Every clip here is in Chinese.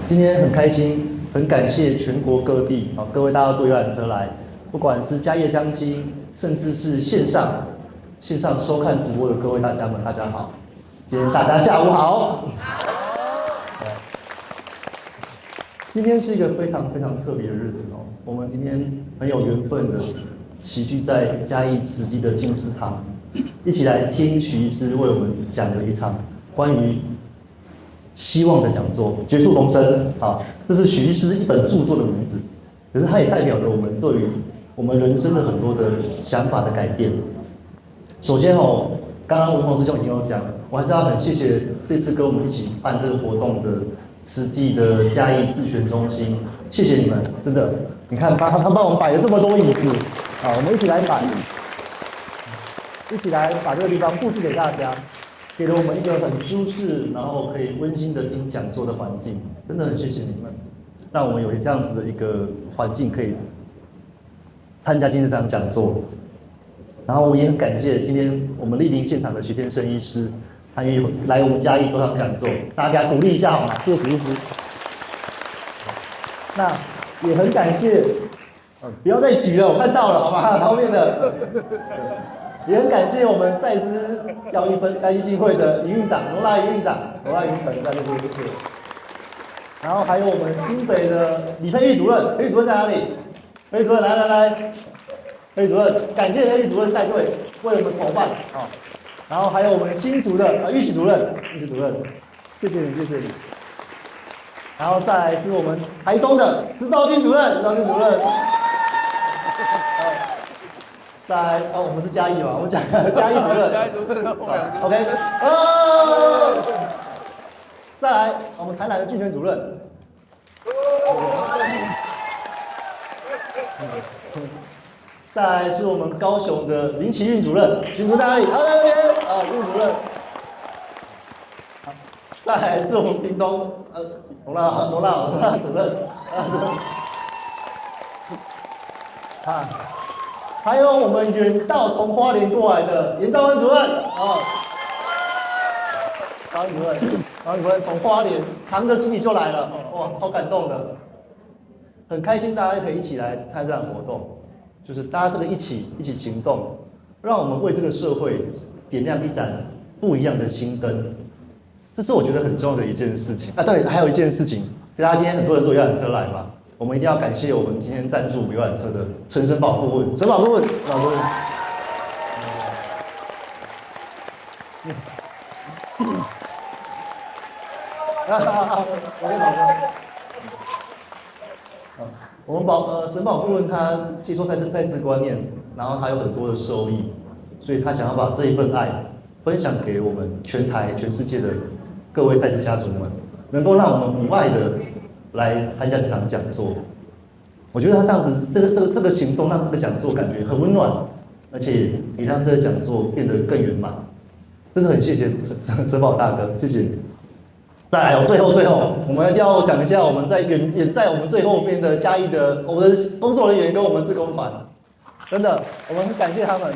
今天很开心，很感谢全国各地各位大家坐游览车来，不管是家业乡亲，甚至是线上收看直播的各位大家们，大家好。今天大家下午好。今天是一个非常非常特别的日子哦，我们今天很有缘分的齐聚在嘉义慈济的净思堂，一起来听许医师为我们讲了一场关于希望的讲座，绝处逢生啊，这是许医师一本著作的名字，可是它也代表着我们对于我们人生的很多的想法的改变。首先哦，刚刚文宏师兄已经有讲，我还是要很谢谢这次跟我们一起办这个活动的慈济的嘉义自选中心，谢谢你们，真的，你看他帮我们摆了这么多椅子，啊，我们一起来摆，一起来把这个地方布置给大家。给了我们一个很舒适，然后可以温馨的听讲座的环境，真的很谢谢你们，让我们有这样子的一个环境可以参加今天这场讲座。然后我也很感谢今天我们莅临现场的徐天生医师，他愿意来我们嘉义做场讲座，大家给他鼓励一下好吗？谢谢徐医师。那也很感谢，不要再举了，我看到了好吗？后面的。也很感谢我们赛斯教育分基金会的营运长罗拉营运长罗拉云腾在这边，谢谢。然后还有我们新北的李佩玉主任，佩玉主任在哪里？佩玉主任来，佩玉主任，感谢佩玉主任带队为我们筹办啊。然后还有我们新竹的玉玺主任，谢谢你。然后再来是我们台东的石兆军主任，再来我们是嘉义嘛，我们讲嘉义主任，OK， 再来我们台南的俊全主任，再来是我们高雄的林奇运主任，群主在哪里？在那边运主任，再来是我们屏东罗拉主任，还有我们远道从花莲过来的严兆恩主任张主任从花莲扛着行李就来了，哇，好感动的，很开心大家可以一起来参加这场活动，就是大家这个一起行动，让我们为这个社会点亮一盏不一样的心灯，这是我觉得很重要的一件事情啊。对，还有一件事情，大家今天很多人坐游览车来嘛。我们一定要感谢我们今天赞助游览车的陈申宝顾问，申宝顾问，我们申宝顾问他接受赛事观念，然后他有很多的收益，所以他想要把这一份爱分享给我们全台全世界的各位赛事家族们，能够让我们母爱的来参加这场讲座，我觉得他这样子，这个行动让这个讲座感觉很温暖，而且也让这个讲座变得更圆满，真的很谢谢申宝大哥，谢谢你。再来，最后，我们一定要讲一下我们在远在我们最后面的嘉义的我们的工作人员跟我们志工团，真的，我们很感谢他们。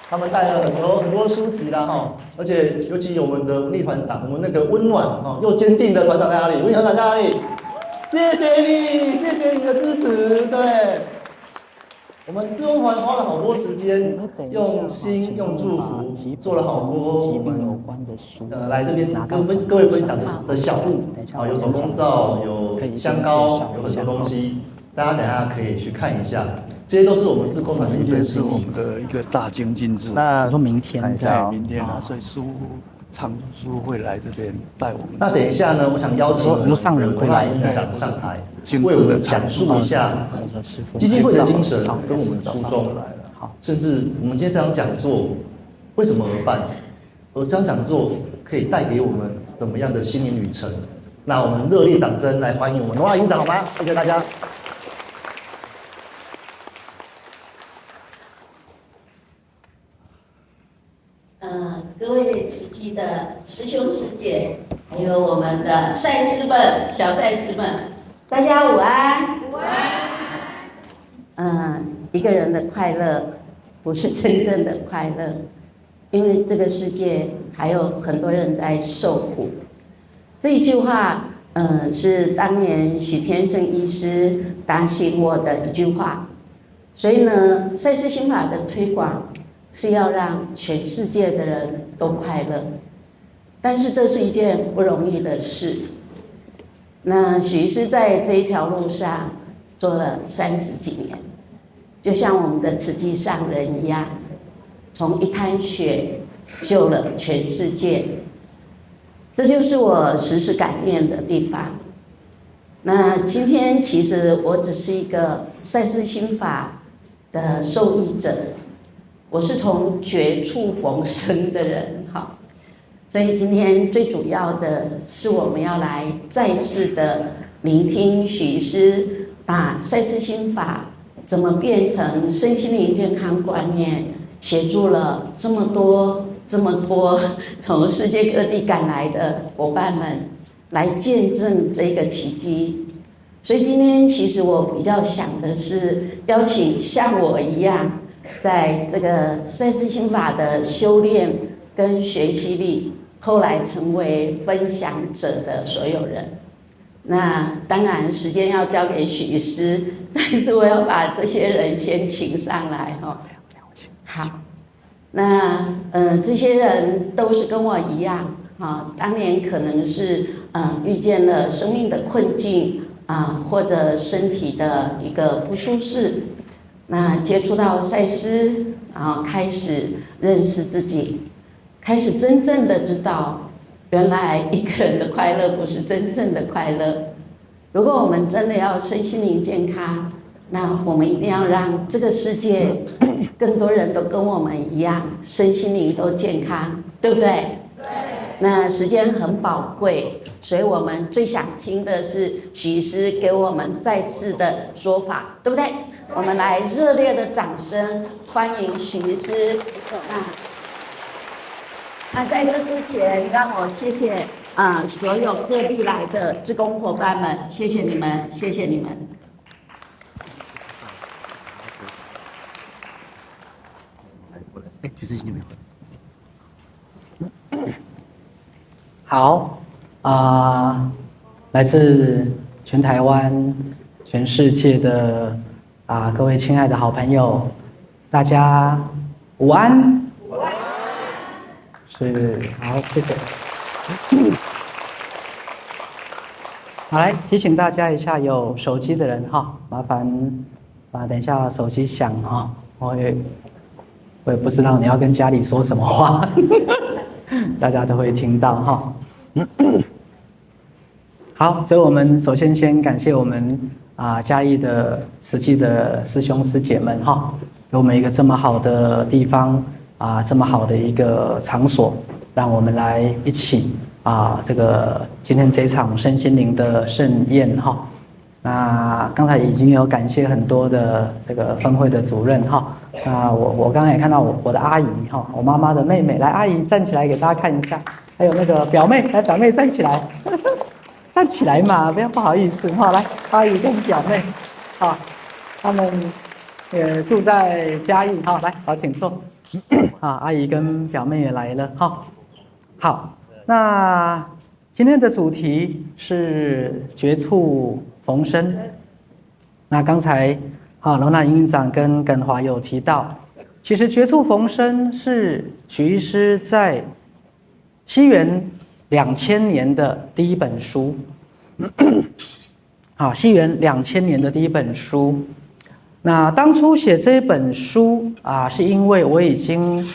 他们带了很多书籍啦哈，而且尤其我们的文丽团长，我们那个温暖又坚定的团长在哪里？文丽团长在哪里？谢谢你的支持，对。我们志工团花了好多时间，用心用祝福，做了好多我们来这边跟各位分享的小物啊，有手工皂，有香膏，有很多东西，大家等一下可以去看一下。这些都是我们志工团的一份是我们的一个大精进制。那说明天看一下明天啊，所以常书会来这边带我们。那等一下呢，我想邀请我们的上人会来院长上台，为我们讲述一下基金会的精神跟我们的初衷，甚至我们今天这场讲座为什么而办，而这场讲座可以带给我们怎么样的心灵旅程？那我们热烈掌声来欢迎我们罗拉院长好吗？谢谢大家。各位慈济的师兄师姐，还有我们的赛师们、小赛师们，大家午安。午安。一个人的快乐不是真正的快乐，因为这个世界还有很多人在受苦。这一句话，是当年许天胜医师打醒我的一句话。所以呢，赛斯心法的推广是要让全世界的人都快乐，但是这是一件不容易的事。那许医师在这一条路上做了30几年，就像我们的慈济上人一样，从一滩血救了全世界。这就是我时时感念的地方。那今天其实我只是一个赛斯心法的受益者，我是从绝处逢生的人，好，所以今天最主要的是我们要来再次的聆听许医师把赛斯心法怎么变成身心灵健康观念，协助了这么多从世界各地赶来的伙伴们来见证这个奇迹。所以今天其实我比较想的是邀请像我一样在这个赛斯心法的修炼跟学习里后来成为分享者的所有人。那当然时间要交给许医师，但是我要把这些人先请上来哈。好，那这些人都是跟我一样啊，当年可能是遇见了生命的困境或者身体的一个不舒适，那接触到赛斯，然后开始认识自己，开始真正的知道，原来一个人的快乐不是真正的快乐。如果我们真的要身心灵健康，那我们一定要让这个世界更多人都跟我们一样，身心灵都健康，对不对？对。那时间很宝贵，所以我们最想听的是许医师给我们再次的说法，对不对？我们来热烈的掌声欢迎许医师。那在这之前，让我谢谢所有各地来的志工伙伴们，谢谢你们，谢谢你们。举手机没有。好来自全台湾、全世界的各位亲爱的好朋友，大家午安。午安。是，好，谢谢。好，来提醒大家一下，有手机的人哈，麻烦等一下手机响哈，我也不知道你要跟家里说什么话，大家都会听到哈。好，所以我们首先感谢我们嘉义的慈济的师兄师姐们哈，给我们一个这么好的地方这么好的一个场所，让我们来一起这个今天这场身心灵的盛宴哈。那刚才已经有感谢很多的这个分会的主任哈。那我刚才也看到我的阿姨哈，我妈妈的妹妹，来，阿姨站起来给大家看一下。还有那个表妹，来，表妹站起来，站起来嘛，不好意思哈。来，阿姨跟表妹，他们也住在嘉义哈。来，好，请坐。阿姨跟表妹也来了哈。好，那今天的主题是绝处逢生。那刚才罗娜营运长跟耿华有提到，其实绝处逢生是许医师在西元2000年的第一本书。西元2000年的第一本书。那当初写这一本书是因为我已经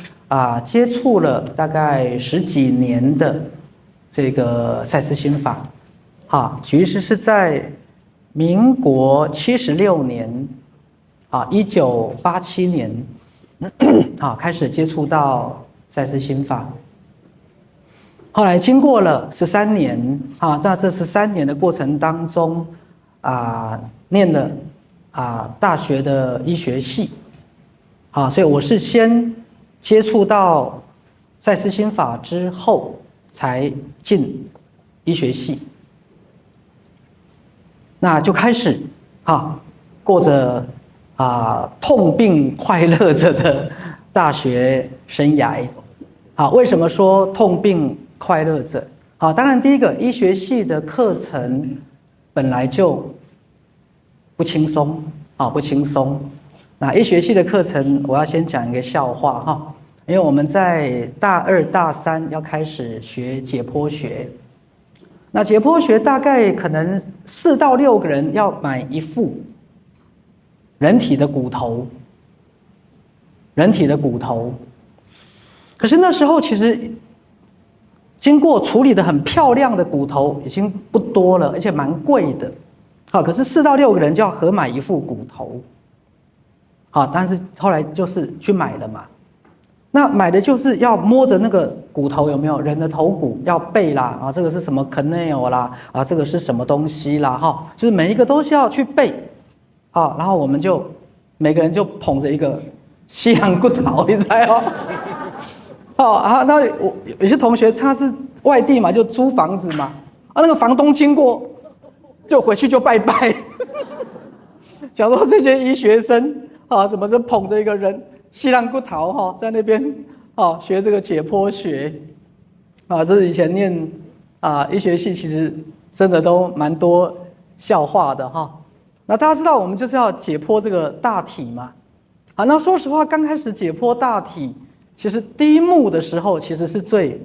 接触了大概10几年的这个赛斯心法。许医师是在民国76年1987年开始接触到赛斯心法。后来经过了13年，在这13年的过程当中，念了大学的医学系，所以我是先接触到赛斯心法之后，才进医学系，那就开始过着痛并快乐着的大学生涯。好，为什么说痛并快乐着？好，当然第一个，医学系的课程本来就不轻松，不轻松。那医学系的课程，我要先讲一个笑话哈，因为我们在大二、大三要开始学解剖学，那解剖学大概可能4到6个人要买一副人体的骨头，可是那时候其实经过处理的很漂亮的骨头已经不多了，而且蛮贵的。好，可是4到6个人就要合买一副骨头。好，但是后来就是去买了嘛。那买的就是要摸着那个骨头有没有人的头骨，要背啦，这个是什么 canal 啦，这个是什么东西啦，就是每一个都是要去背。好，然后我们就每个人就捧着一个西洋骨头，你猜哦。那我有些同学他是外地嘛，就租房子嘛，那个房东经过就回去就拜拜，想说这些医学生怎么是捧着一个人西洋骨头在那边学这个解剖学这是以前念医学系，其实真的都蛮多笑话的那大家知道我们就是要解剖这个大体嘛，那说实话，刚开始解剖大体。其实第一幕的时候，其实是最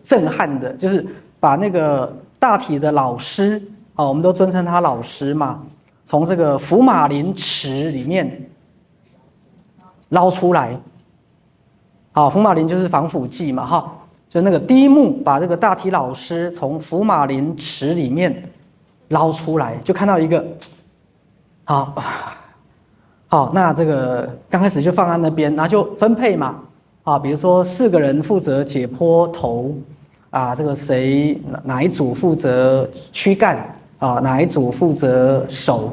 震撼的，就是把那个大体的老师，我们都尊称他老师嘛，从这个福马林池里面捞出来。福马林就是防腐剂嘛，就那个第一幕把这个大体老师从福马林池里面捞出来，就看到一个，好，那这个刚开始就放在那边，然后就分配嘛，比如说4个人负责解剖头，这个谁哪一组负责躯干，哪一组负责手，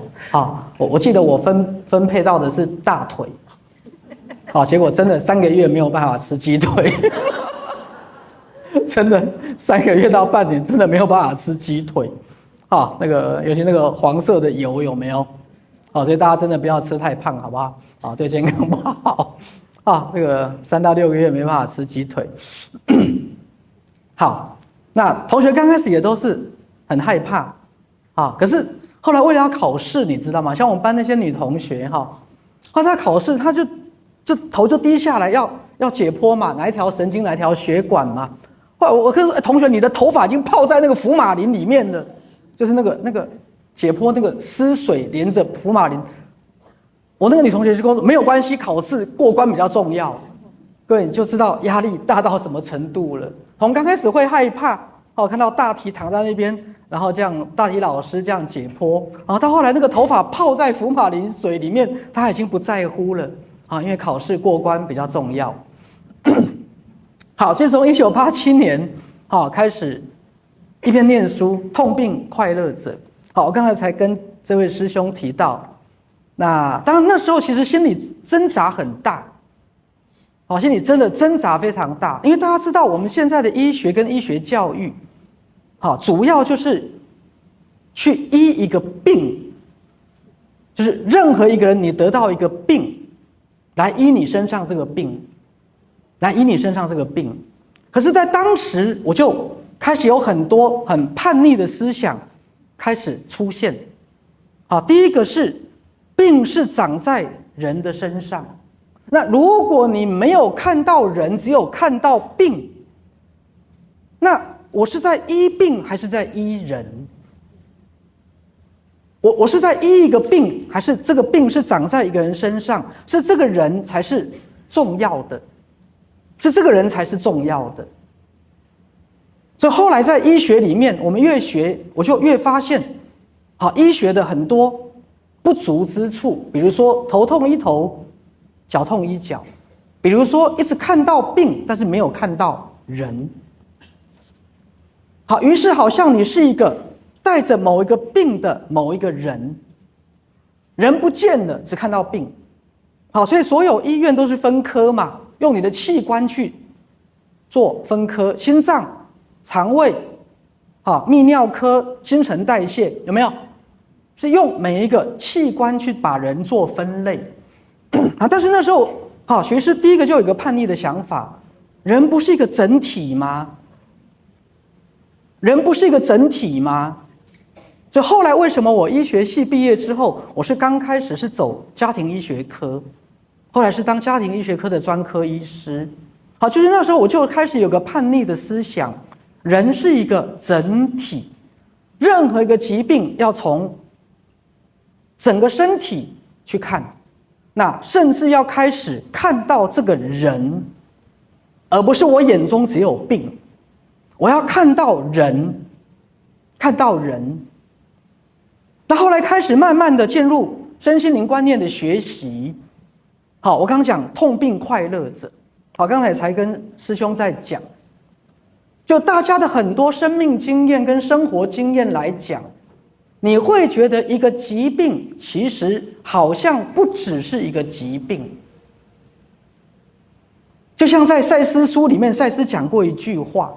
我记得我分配到的是大腿，结果真的3个月没有办法吃鸡腿，真的3个月到半年真的没有办法吃鸡腿，那个尤其那个黄色的油有没有？所以大家真的不要吃太胖，好不好？对健康不好。这个3到6个月没办法吃鸡腿。好，那同学刚开始也都是很害怕，可是后来为了要考试，你知道吗？像我们班那些女同学，她考试，她就头就低下来，要解剖嘛，哪一条神经，哪一条血管嘛。后来我跟同学，你的头发已经泡在那个福马林里面了，就是那个。解剖那个湿水连着福马林，我那个女同学就跟我说没有关系，考试过关比较重要。各位你就知道压力大到什么程度了。从刚开始会害怕，看到大体躺在那边，然后这样大体老师这样解剖，然后到后来那个头发泡在福马林水里面，他已经不在乎了因为考试过关比较重要。好，所以从1987年开始一边念书，痛并快乐着。好，我刚才才跟这位师兄提到，那当然那时候其实心里挣扎很大，心里真的挣扎非常大，因为大家知道我们现在的医学跟医学教育，主要就是去医一个病，就是任何一个人你得到一个病，来医你身上这个病，可是在当时我就开始有很多很叛逆的思想开始出现。第一个是病是长在人的身上，那如果你没有看到人，只有看到病，那我是在医病还是在医人？我是在医一个病，还是这个病是长在一个人身上？是这个人才是重要的，是这个人才是重要的。所以后来在医学里面，我们越学，我就越发现，医学的很多不足之处，比如说头痛医头，脚痛医脚，比如说一直看到病，但是没有看到人。于是好像你是一个带着某一个病的某一个人，人不见了，只看到病。所以所有医院都是分科嘛，用你的器官去做分科，心脏、肠胃、泌尿科、新陈代谢，有没有？是用每一个器官去把人做分类。但是那时候好，许医师第一个就有一个叛逆的想法：人不是一个整体吗？人不是一个整体吗？所以后来为什么我医学系毕业之后，我是刚开始是走家庭医学科，后来是当家庭医学科的专科医师。好，就是那时候我就开始有个叛逆的思想，人是一个整体，任何一个疾病要从整个身体去看，那甚至要开始看到这个人，而不是我眼中只有病，我要看到人，看到人。那后来开始慢慢的进入身心灵观念的学习。好，我刚讲痛并快乐着。好，刚才才跟师兄在讲，就大家的很多生命经验跟生活经验来讲，你会觉得一个疾病其实好像不只是一个疾病。就像在赛斯书里面，赛斯讲过一句话。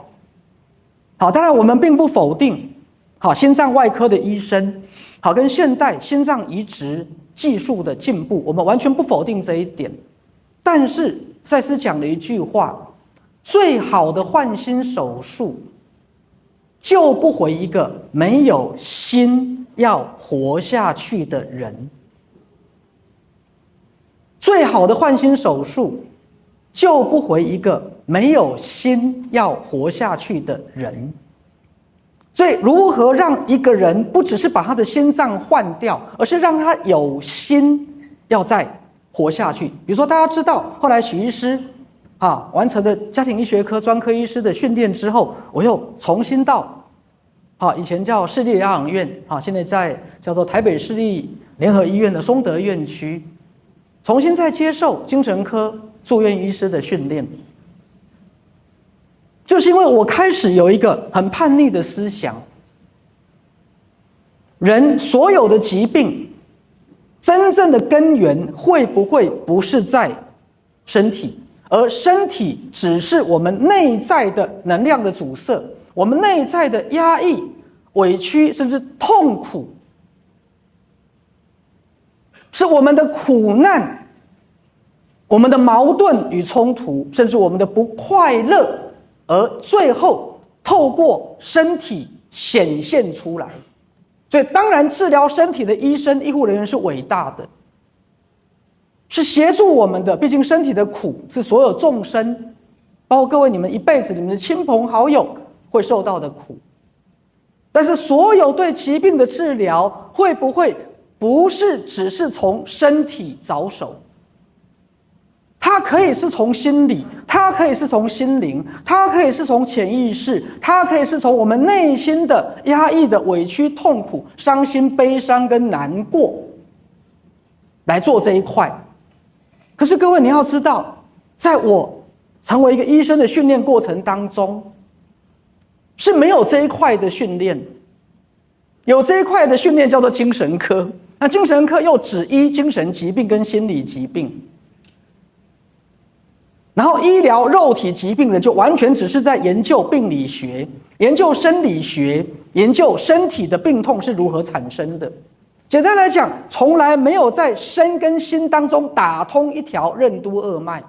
好，当然我们并不否定，好，心脏外科的医生，好，跟现代心脏移植技术的进步，我们完全不否定这一点。但是赛斯讲了一句话：最好的换心手术，救不回一个没有心要活下去的人。最好的换心手术，救不回一个没有心要活下去的人。所以如何让一个人不只是把他的心脏换掉，而是让他有心要再活下去。比如说大家知道后来许医师完成了家庭医学科专科医师的训练之后，我又重新到以前叫市立疗养院，现在在叫做台北市立联合医院的松德院区，重新再接受精神科住院医师的训练。就是因为我开始有一个很叛逆的思想，人所有的疾病真正的根源会不会不是在身体，而身体只是我们内在的能量的阻塞，我们内在的压抑、委屈甚至痛苦，是我们的苦难、我们的矛盾与冲突，甚至我们的不快乐，而最后透过身体显现出来。所以当然治疗身体的医生医护人员是伟大的，是协助我们的，毕竟身体的苦是所有众生，包括各位你们一辈子你们的亲朋好友会受到的苦。但是所有对疾病的治疗会不会不是只是从身体着手，它可以是从心理，它可以是从心灵，它可以是从潜意识，它可以是从我们内心的压抑的委屈、痛苦、伤心、悲伤跟难过来做这一块。可是各位你要知道，在我成为一个医生的训练过程当中，是没有这一块的训练。有这一块的训练叫做精神科，那精神科又只医精神疾病跟心理疾病。然后医疗肉体疾病的就完全只是在研究病理学、研究生理学、研究身体的病痛是如何产生的。简单来讲，从来没有在身跟心当中打通一条任督二脉，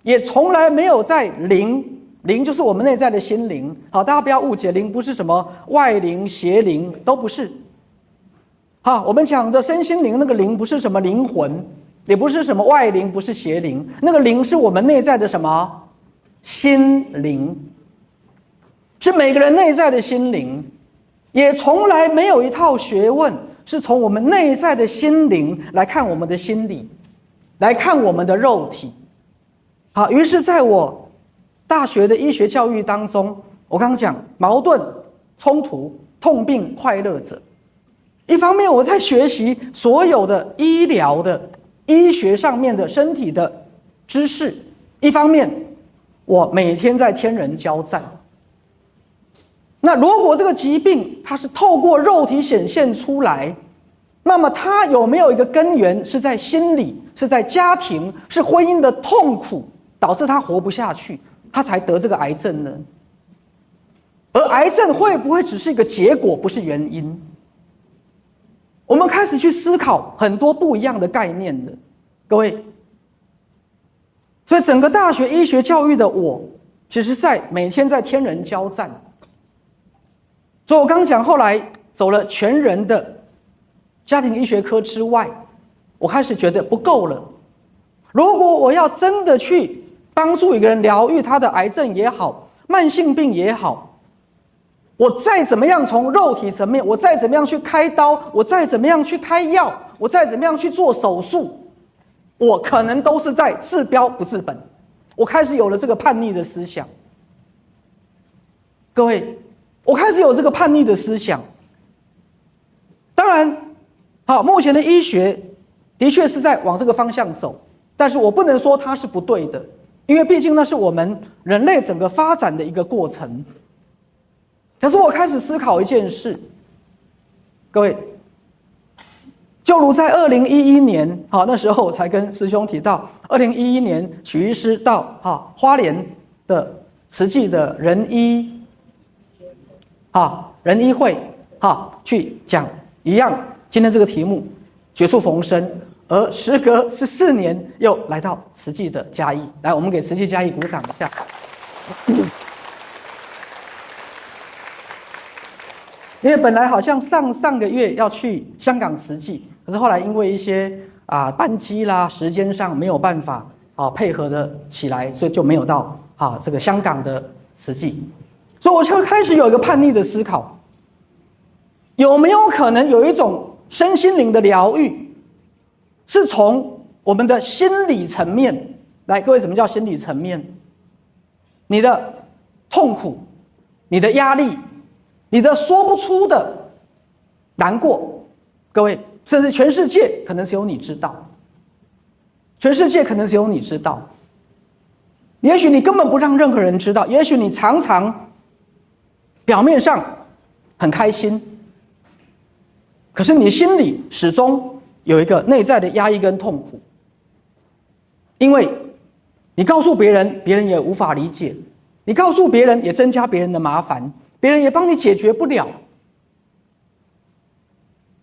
也从来没有在灵就是我们内在的心灵。好，大家不要误解，灵不是什么外灵、邪灵，都不是。好，我们讲的身心灵那个灵不是什么灵魂，也不是什么外灵，不是邪灵，那个灵是我们内在的什么心灵，是每个人内在的心灵。也从来没有一套学问是从我们内在的心灵来看我们的心理，来看我们的肉体。好，于是在我大学的医学教育当中，我刚刚讲矛盾、冲突、痛并快乐着。一方面我在学习所有的医疗的医学上面的身体的知识，一方面我每天在天人交战。那如果这个疾病它是透过肉体显现出来，那么它有没有一个根源是在心理，是在家庭，是婚姻的痛苦导致他活不下去，他才得这个癌症呢？而癌症会不会只是一个结果，不是原因？我们开始去思考很多不一样的概念的。各位，所以整个大学医学教育的我，其实每天在天人交战。所以我刚讲，后来走了全人的家庭医学科之外，我开始觉得不够了。如果我要真的去帮助一个人疗愈他的癌症也好，慢性病也好，我再怎么样从肉体层面，我再怎么样去开刀，我再怎么样去开药，我再怎么样去做手术，我可能都是在治标不治本。我开始有了这个叛逆的思想。各位，我开始有这个叛逆的思想。当然，好，目前的医学的确是在往这个方向走，但是我不能说它是不对的，因为毕竟那是我们人类整个发展的一个过程。可是我开始思考一件事，各位，就如在2011年，好，那时候我才跟师兄提到，2011年许医师到花莲的慈济的仁医会去讲一样今天这个题目绝处逢生，而时隔14年又来到慈济的嘉义，来，我们给慈济嘉义鼓掌一下。因为本来好像上个月要去香港慈济，可是后来因为一些班机啦、时间上没有办法配合的起来，所以就没有到这个香港的慈济。所以我就开始有一个叛逆的思考，有没有可能有一种身心灵的疗愈，是从我们的心理层面来？各位，什么叫心理层面？你的痛苦，你的压力，你的说不出的难过，各位，甚至全世界可能只有你知道，全世界可能只有你知道。也许你根本不让任何人知道，也许你常常表面上很开心，可是你心里始终有一个内在的压抑跟痛苦，因为你告诉别人，别人也无法理解；你告诉别人，也增加别人的麻烦，别人也帮你解决不了。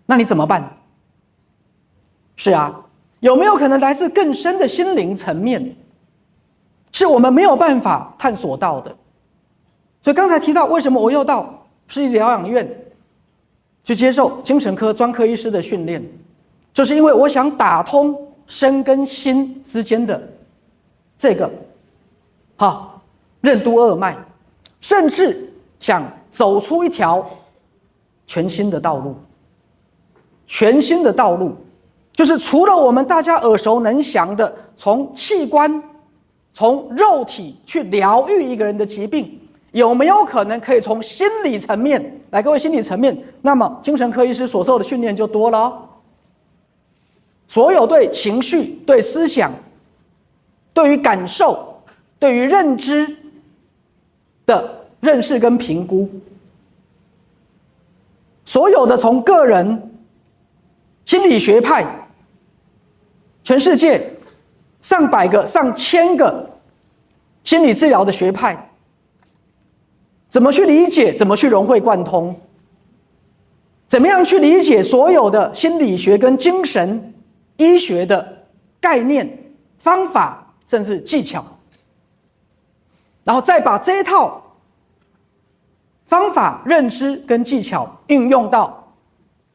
那你怎么办？是啊，有没有可能来自更深的心灵层面，是我们没有办法探索到的？所以刚才提到，为什么我又到市立疗养院去接受精神科专科医师的训练，就是因为我想打通身跟心之间的这个任督二脉，甚至想走出一条全新的道路。全新的道路，就是除了我们大家耳熟能详的从器官、从肉体去疗愈一个人的疾病，有没有可能可以从心理层面来？各位，心理层面，那么精神科医师所受的训练就多了哦。所有对情绪、对思想、对于感受、对于认知的认识跟评估，所有的从个人心理学派，全世界上百个、上千个心理治疗的学派，怎么去理解，怎么去融会贯通，怎么样去理解所有的心理学跟精神医学的概念、方法，甚至技巧，然后再把这一套方法、认知跟技巧运用到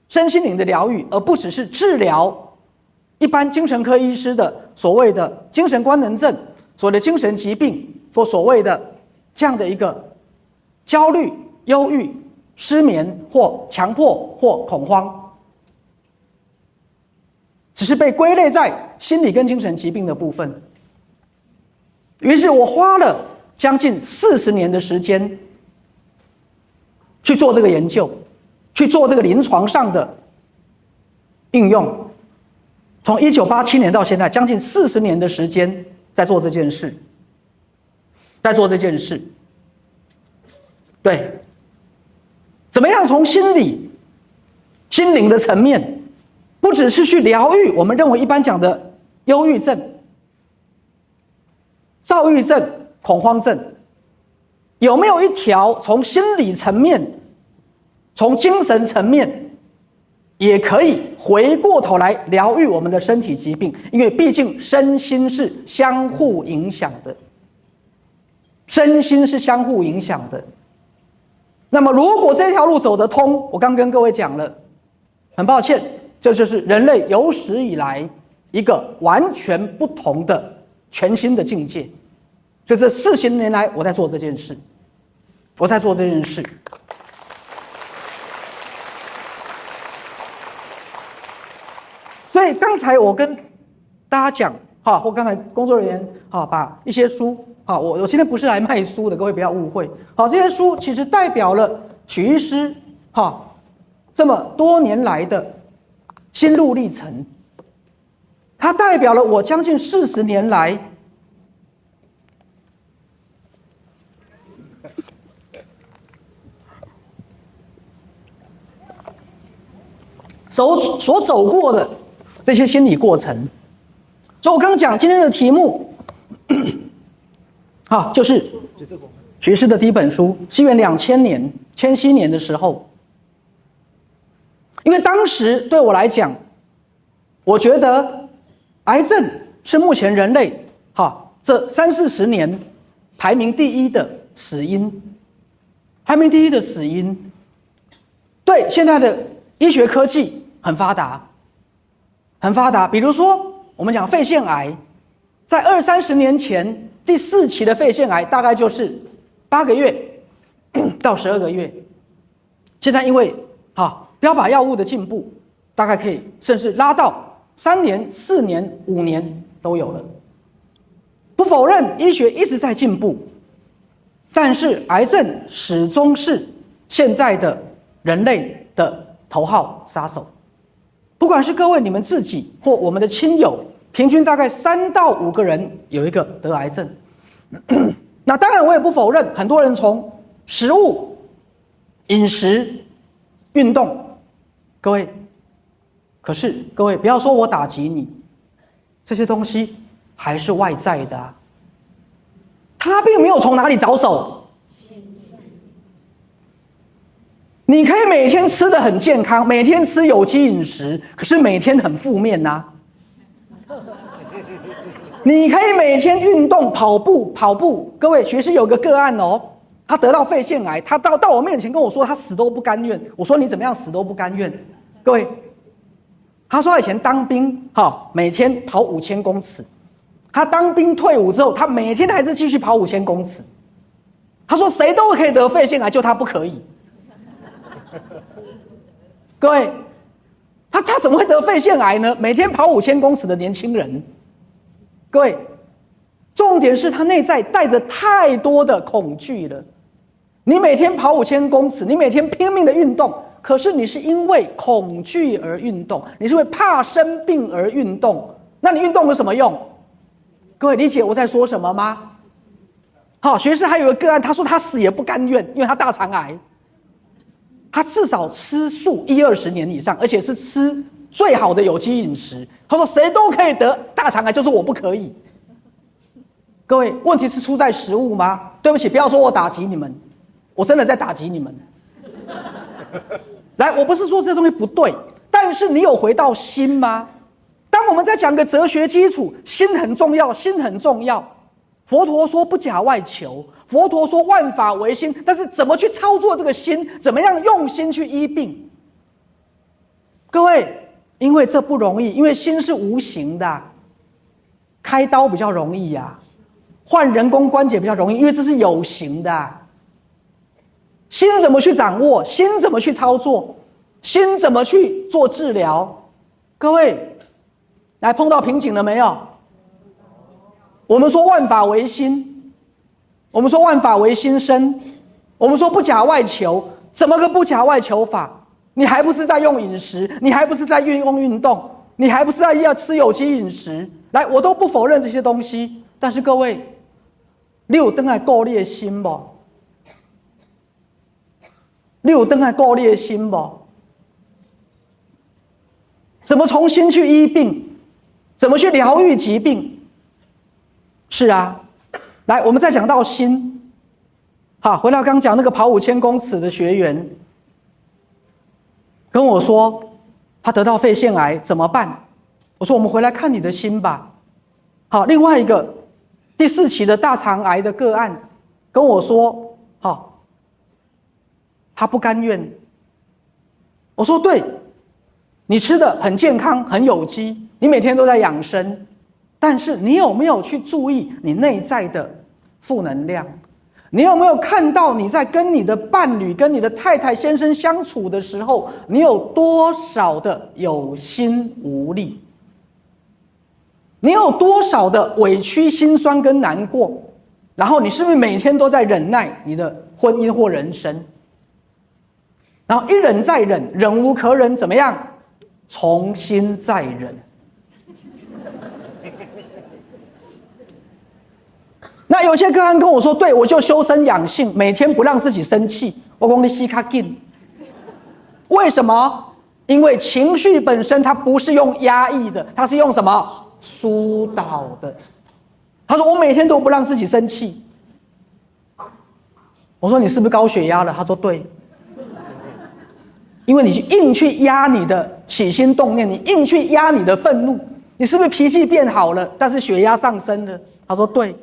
身心灵的疗愈，而不只是治疗一般精神科医师的所谓的精神官能症、所谓的精神疾病，或所谓的这样的一个焦虑、忧郁、失眠或强迫或恐慌，只是被归类在心理跟精神疾病的部分。于是我花了将近40年的时间去做这个研究，去做这个临床上的应用。从1987年到现在，将近40年的时间在做这件事，对，怎么样从心理、心灵的层面，不只是去疗愈我们认为一般讲的忧郁症、躁郁症、恐慌症，有没有一条从心理层面、从精神层面也可以回过头来疗愈我们的身体疾病，因为毕竟身心是相互影响的，身心是相互影响的。那么如果这条路走得通，我刚跟各位讲了，很抱歉，这就是人类有史以来一个完全不同的全新的境界。就这40年来，我在做这件事，我在做这件事。所以刚才我跟大家讲，或刚才工作人员把一些书，我今天不是来卖书的，各位不要误会。这些书其实代表了许医师这么多年来的心路历程，它代表了我将近40年来所走过的这些心理过程。所以我刚刚讲今天的题目就是许医师的第一本书，西元2000年千禧年的时候。因为当时对我来讲，我觉得癌症是目前人类这30-40年排名第一的死因，排名第一的死因。对，现在的医学科技很发达，很发达。比如说我们讲肺腺癌，在20-30年前第4期的肺腺癌大概就是8个月到12个月，现在因为标靶药物的进步，大概可以甚至拉到3年、4年、5年都有了。不否认医学一直在进步，但是癌症始终是现在的人类的头号杀手。不管是各位你们自己或我们的亲友，平均大概3到5个人有一个得癌症。那当然我也不否认，很多人从食物、饮食、运动，各位，可是各位不要说我打击你，这些东西还是外在的啊，他并没有从哪里着手。你可以每天吃得很健康，每天吃有机饮食，可是每天很负面啊。你可以每天运动跑步，各位，学师有个个案他得到肺腺癌，他到我面前跟我说他死都不甘愿。我说你怎么样死都不甘愿？各位，他说他以前当兵每天跑5000公尺，他当兵退伍之后，他每天还是继续跑5000公尺。他说谁都可以得肺腺癌，就他不可以。各位，他怎么会得肺腺癌呢？每天跑5000公尺的年轻人，各位，重点是他内在带着太多的恐惧了。你每天跑5000公尺，你每天拼命的运动，可是你是因为恐惧而运动，你是因为怕生病而运动，那你运动有什么用？各位理解我在说什么吗？学士还有一个个案，他说他死也不甘愿，因为他大肠癌，他至少吃素10-20年以上，而且是吃最好的有机饮食。他说谁都可以得大肠癌，就是我不可以。各位，问题是出在食物吗？对不起，不要说我打击你们，我真的在打击你们。来，我不是说这东西不对，但是你有回到心吗？当我们在讲个哲学基础，心很重要，心很重要。佛陀说不假外求，佛陀说万法唯心，但是怎么去操作这个心，怎么样用心去医病？各位，因为这不容易，因为心是无形的，开刀比较容易啊，换人工关节比较容易，因为这是有形的。心怎么去掌握？心怎么去操作？心怎么去做治疗？各位，来碰到瓶颈了没有？我们说万法唯心，我们说万法唯心生，我们说不假外求，怎么个不假外求法？你还不是在用饮食，你还不是在运动，你还不是在要吃有机饮食？来，我都不否认这些东西，但是各位，你有回来顾你的心不？你有回来顾你的心不？怎么从心去医病？怎么去疗愈疾病？是啊，来，我们再讲到心。回到刚讲那个跑5000公尺的学员，跟我说，他得到肺腺癌怎么办？我说我们回来看你的心吧。好，另外一个第4期的大肠癌的个案跟我说，好，他不甘愿。我说对，你吃的很健康，很有机，你每天都在养生，但是你有没有去注意你内在的负能量？你有没有看到你在跟你的伴侣、跟你的太太、先生相处的时候，你有多少的有心无力？你有多少的委屈、心酸跟难过？然后你是不是每天都在忍耐你的婚姻或人生？然后一忍再忍，忍无可忍，怎么样？重新再忍。那有些个案跟我说，对，我就修身养性，每天不让自己生气。我说你死较紧。为什么？因为情绪本身它不是用压抑的，它是用什么？疏导的。他说我每天都不让自己生气。我说你是不是高血压了？他说对。因为你硬去压你的起心动念，你硬去压你的愤怒，你是不是脾气变好了，但是血压上升了？他说对。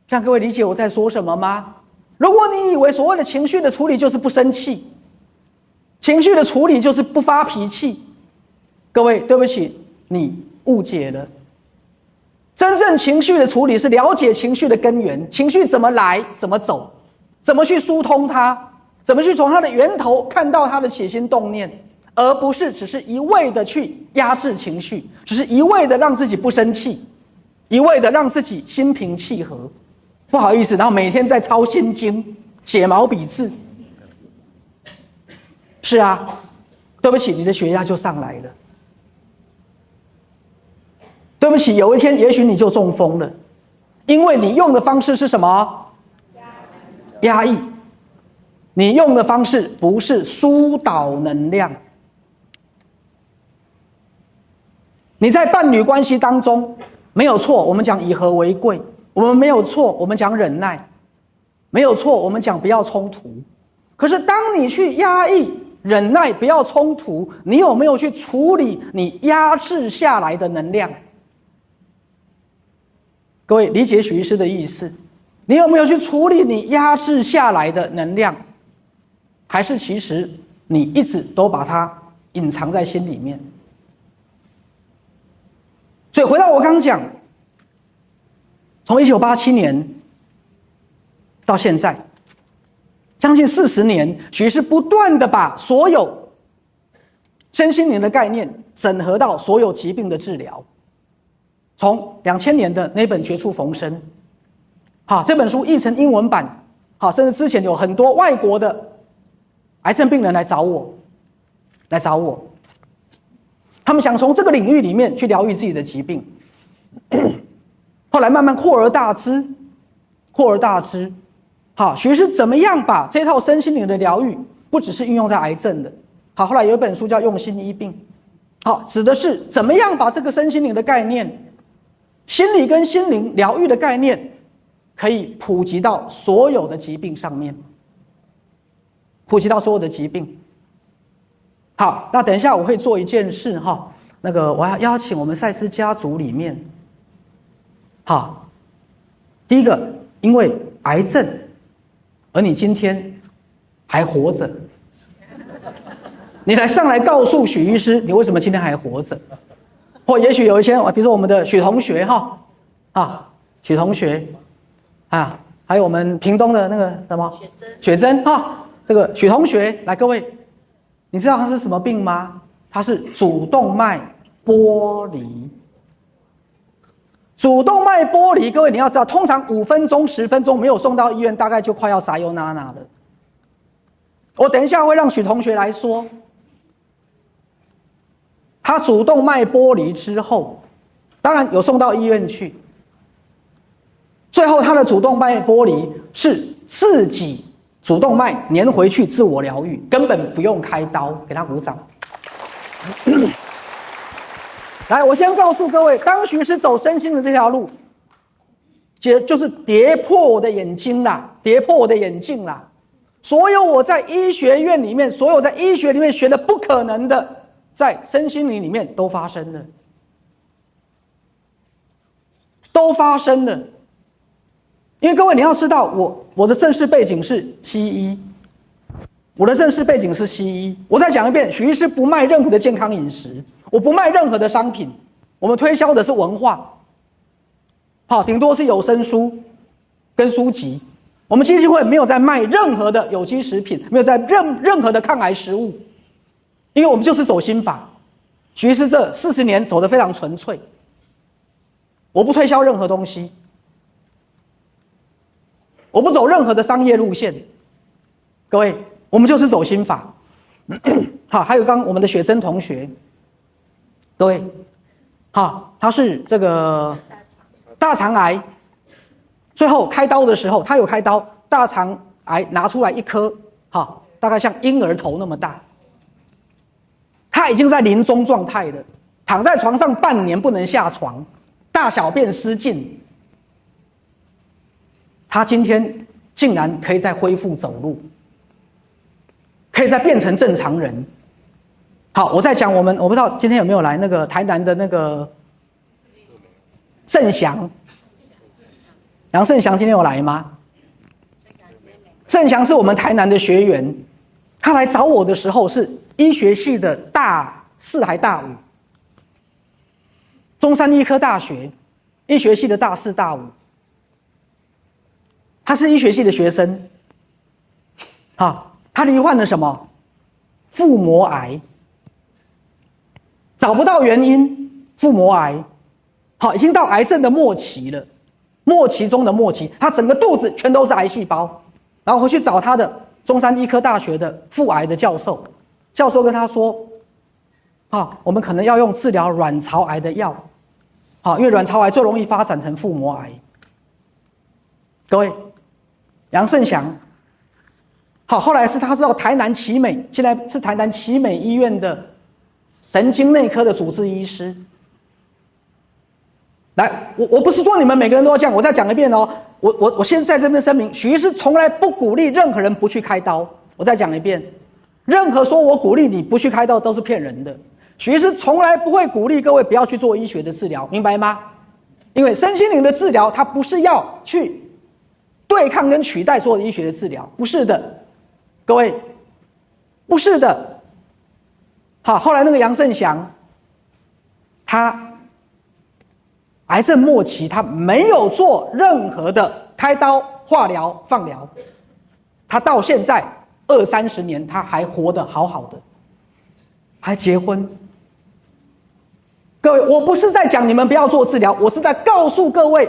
这样各位理解我在说什么吗？如果你以为所谓的情绪的处理就是不生气，情绪的处理就是不发脾气，各位对不起，你误解了。真正情绪的处理是了解情绪的根源，情绪怎么来，怎么走，怎么去疏通它，怎么去从它的源头看到它的起心动念，而不是只是一味的去压制情绪，只是一味的让自己不生气，一味的让自己心平气和。不好意思，然后每天在抄心经、写毛笔字。是啊，对不起，你的血压就上来了。对不起，有一天也许你就中风了，因为你用的方式是什么？压抑。你用的方式不是疏导能量。你在伴侣关系当中没有错，我们讲以和为贵。我们没有错，我们讲忍耐，没有错，我们讲不要冲突。可是当你去压抑、忍耐、不要冲突，你有没有去处理你压制下来的能量？各位理解许医师的意思？你有没有去处理你压制下来的能量？还是其实你一直都把它隐藏在心里面？所以回到我刚刚讲，从1987年到现在，将近40年，许是不断的把所有身心灵的概念整合到所有疾病的治疗。从2000年的那本《绝处逢生》，好，这本书译成英文版，好，甚至之前有很多外国的癌症病人来找我，他们想从这个领域里面去疗愈自己的疾病。后来慢慢扩而大之。好，许是怎么样把这套身心灵的疗愈，不只是运用在癌症的。好，后来有一本书叫《用心医病》，好，指的是怎么样把这个身心灵的概念，心理跟心灵疗愈的概念，可以普及到所有的疾病上面，好，那等一下我会做一件事哈，那个我要邀请我们赛斯家族里面，好，第一个，因为癌症，而你今天还活着，你上来告诉许医师，你为什么今天还活着？或也许有一些，比如说我们的许同学许同学啊，还有我们屏东的那个什么雪珍这个许同学，来各位，你知道他是什么病吗？他是主动脉剥离。主动脉剥离，各位你要知道，通常5分钟、10分钟没有送到医院，大概就快要撒尤娜娜了。我等一下会让许同学来说，他主动脉剥离之后，当然有送到医院去，最后他的主动脉剥离是自己主动脉粘回去自我疗愈，根本不用开刀，给他鼓掌。来，我先告诉各位，当许是走身心的这条路，就是跌破我的眼睛啦，跌破我的眼镜啦。所有我在医学院里面，所有在医学里面学的不可能的，在身心灵里面都发生了，都发生了。因为各位你要知道，我的正式背景是西医，我的正式背景是西医。我再讲一遍，许医师不卖任何的健康饮食，我不卖任何的商品，我们推销的是文化，好，顶多是有声书跟书籍。我们基金会没有在卖任何的有机食品，没有在任何的抗癌食物，因为我们就是走心法。许医师这40年走得非常纯粹，我不推销任何东西，我不走任何的商业路线。各位，我们就是走心法。好，还有刚我们的雪珍同学，各位，好，他是这个大肠癌，最后开刀的时候，他有开刀，大肠癌拿出来一颗，好，大概像婴儿头那么大，他已经在临终状态了，躺在床上半年不能下床，大小便失禁，他今天竟然可以再恢复走路，可以再变成正常人。好，我在讲我不知道今天有没有来那个台南的那个郑祥，杨胜祥今天有来吗？郑祥是我们台南的学员，他来找我的时候是医学系的大4还大5，中山医科大学医学系的大4大5，他是医学系的学生。好，他罹患了什么？腹膜癌，找不到原因，腹膜癌，好，已经到癌症的末期了，末期中的末期，他整个肚子全都是癌细胞。然后回去找他的中山医科大学的腹癌的教授，教授跟他说，我们可能要用治疗卵巢癌的药，因为卵巢癌最容易发展成腹膜癌。各位，杨胜祥，后来是他知道台南奇美，现在是台南奇美医院的神经内科的主治医师。来，我不是说你们每个人都要这样，我再讲一遍哦。我现在在这边声明，许医师从来不鼓励任何人不去开刀。我再讲一遍，任何说我鼓励你不去开刀都是骗人的。许医师从来不会鼓励各位不要去做医学的治疗，明白吗？因为身心灵的治疗，它不是要去对抗跟取代所有的医学的治疗，不是的，各位，不是的。好，后来那个杨胜祥，他癌症末期，他没有做任何的开刀、化疗、放疗，他到现在20-30年，他还活得好好的，还结婚。各位，我不是在讲你们不要做治疗，我是在告诉各位，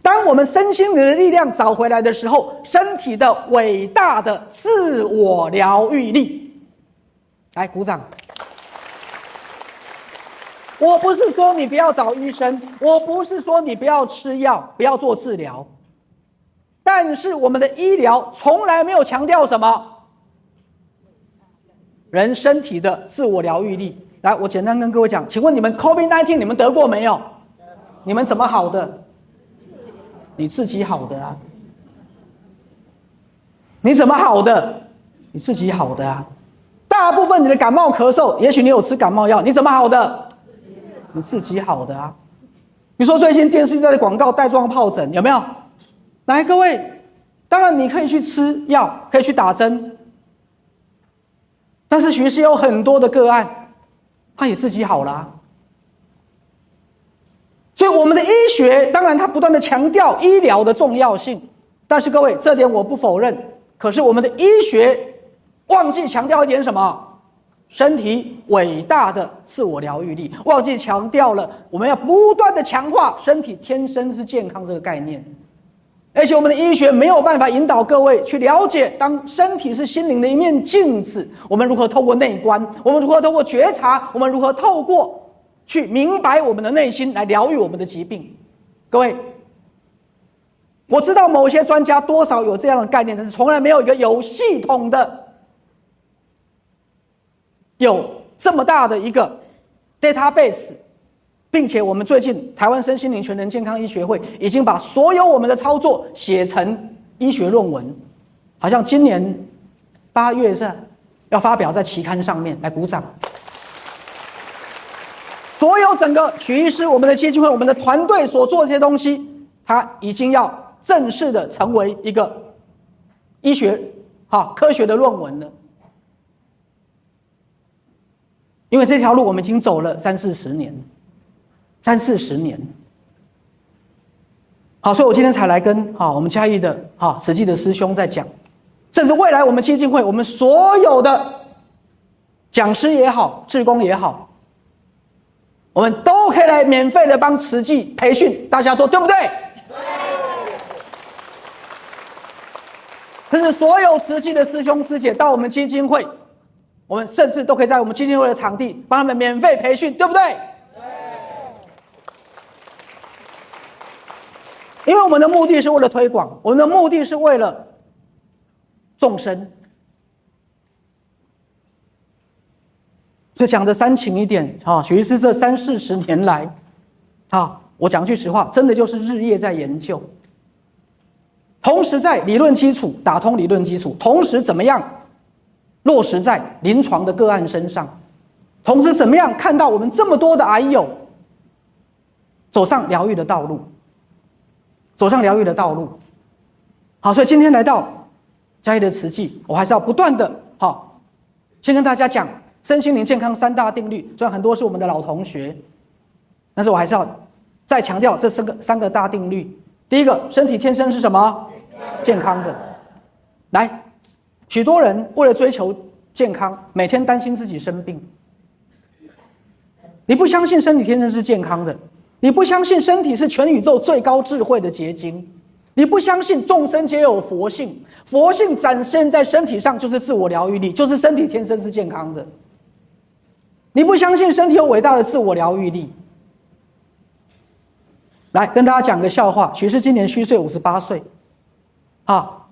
当我们身心灵的力量找回来的时候，身体的伟大的自我疗愈力，来鼓掌。我不是说你不要找医生，我不是说你不要吃药，不要做治疗，但是我们的医疗从来没有强调什么人身体的自我疗愈力。来，我简单跟各位讲，请问你们 COVID-19 你们得过没有？你们怎么好的？你自己好的啊。你怎么好的？你自己好的啊。大部分你的感冒咳嗽，也许你有吃感冒药，你怎么好的？你自己好的啊。你说最近电视在广告带状疱疹有没有？来，各位，当然你可以去吃药，可以去打针，但是许医师有很多的个案，他也自己好了啊。所以我们的医学当然它不断的强调医疗的重要性，但是各位，这点我不否认，可是我们的医学忘记强调一点什么？身体伟大的自我疗愈力，忘记强调了我们要不断的强化身体天生是健康这个概念。而且我们的医学没有办法引导各位去了解，当身体是心灵的一面镜子，我们如何透过内观，我们如何透过觉察，我们如何透过去明白我们的内心来疗愈我们的疾病。各位，我知道某些专家多少有这样的概念，但是从来没有一个有系统的有这么大的一个 database， 并且我们最近台湾身心灵全人健康医学会已经把所有我们的操作写成医学论文，好像今年8月是要发表在期刊上面，来鼓掌。所有整个许医师、我们的基金会、我们的团队所做的这些东西，它已经要正式的成为一个医学科学的论文了。因为这条路我们已经走了30-40年，30-40年。好，所以我今天才来跟我们嘉义的慈济的师兄在讲，甚至未来我们基金会，我们所有的讲师也好，志工也好，我们都可以来免费的帮慈济培训大家做，对不对？甚至所有慈济的师兄师姐到我们基金会，我们甚至都可以在我们基金会的场地帮他们免费培训，对不对？因为我们的目的是为了推广，我们的目的是为了众生。所以讲的煽情一点许医师这30-40年来我讲句实话，真的就是日夜在研究，同时在理论基础打通理论基础，同时怎么样落实在临床的个案身上，同时怎么样看到我们这么多的癌友走上疗愈的道路，好，所以今天来到嘉义的慈济，我还是要不断的先跟大家讲身心灵健康3大定律，虽然很多是我们的老同学，但是我还是要再强调这三个大定律。第一个，身体天生是什么？健康的。来，许多人为了追求健康，每天担心自己生病。你不相信身体天生是健康的，你不相信身体是全宇宙最高智慧的结晶，你不相信众生皆有佛性，佛性展现在身体上就是自我疗愈力，就是身体天生是健康的。你不相信身体有伟大的自我疗愈力。来跟大家讲个笑话，许是今年虚岁58岁，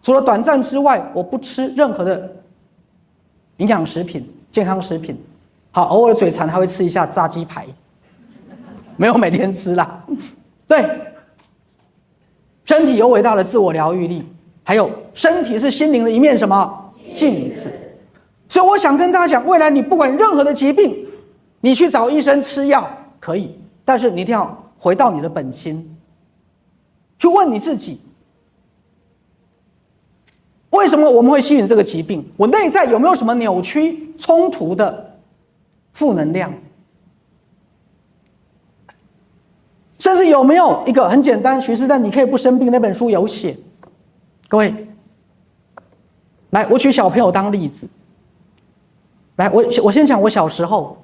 除了短暂之外，我不吃任何的营养食品、健康食品，偶尔嘴馋还会吃一下炸鸡排，没有每天吃啦。对，身体有伟大的自我疗愈力，还有身体是心灵的一面什么镜子。所以我想跟大家讲，未来你不管任何的疾病，你去找医生吃药可以，但是你一定要回到你的本心，去问你自己，为什么我们会吸引这个疾病？我内在有没有什么扭曲、冲突的负能量？甚至有没有一个很简单，徐师但你可以不生病那本书有写。各位，来，我举小朋友当例子。来，我先讲我小时候，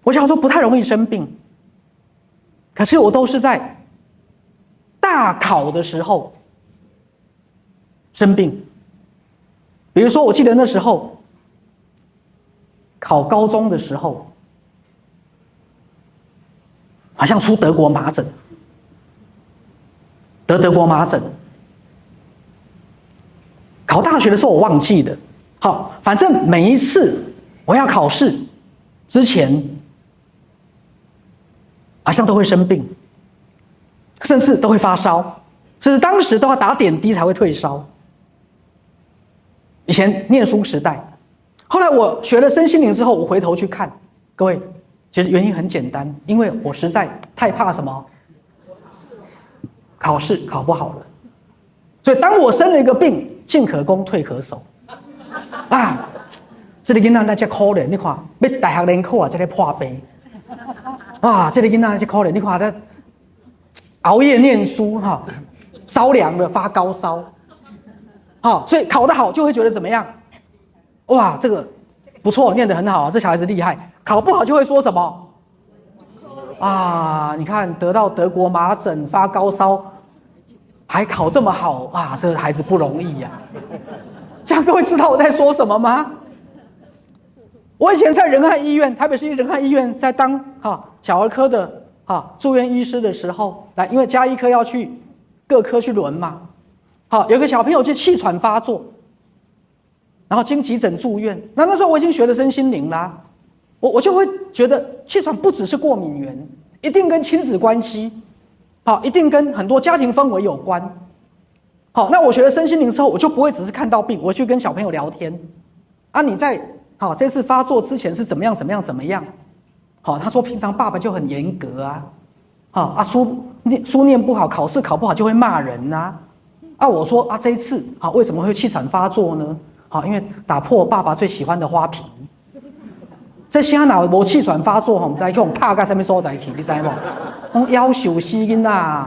我小时候不太容易生病，可是我都是在大考的时候生病。比如说，我记得那时候考高中的时候，好像出德国麻疹，得德国麻疹。考大学的时候我忘记了。好，反正每一次我要考试之前，好像都会生病，甚至都会发烧，甚至当时都要打点滴才会退烧。以前念书时代，后来我学了身心灵之后，我回头去看，各位，其实原因很简单，因为我实在太怕什么？考试考不好了。所以当我生了一个病，进可攻，退可守。这个囡仔那真可怜，你看，要大学联考才在破病。这个囡仔真可怜，你看他熬夜念书着凉了，发高烧。所以考得好就会觉得怎么样？哇，这个不错，念得很好，这小孩子厉害。考不好就会说什么？你看得到德国麻疹，发高烧，还考这么好，这个孩子不容易呀。这样各位知道我在说什么吗？我以前在仁爱医院，台北市仁爱医院，在当小儿科的住院医师的时候，因为家医科要去各科去轮嘛，有个小朋友就气喘发作，然后经急诊住院。那时候我已经学了身心灵啦，我就会觉得气喘不只是过敏源，一定跟亲子关系，一定跟很多家庭氛围有关。好，那我学了身心灵之后，我就不会只是看到病，我去跟小朋友聊天。啊，你在这次发作之前是怎么样？好，他说平常爸爸就很严格啊，书念不好，考试考不好就会骂人呐。我说这一次为什么会气喘发作呢？因为打破爸爸最喜欢的花瓶。这现在无气喘发作，我们在用拍到什么所在去，你知道吗？夭寿死囡仔。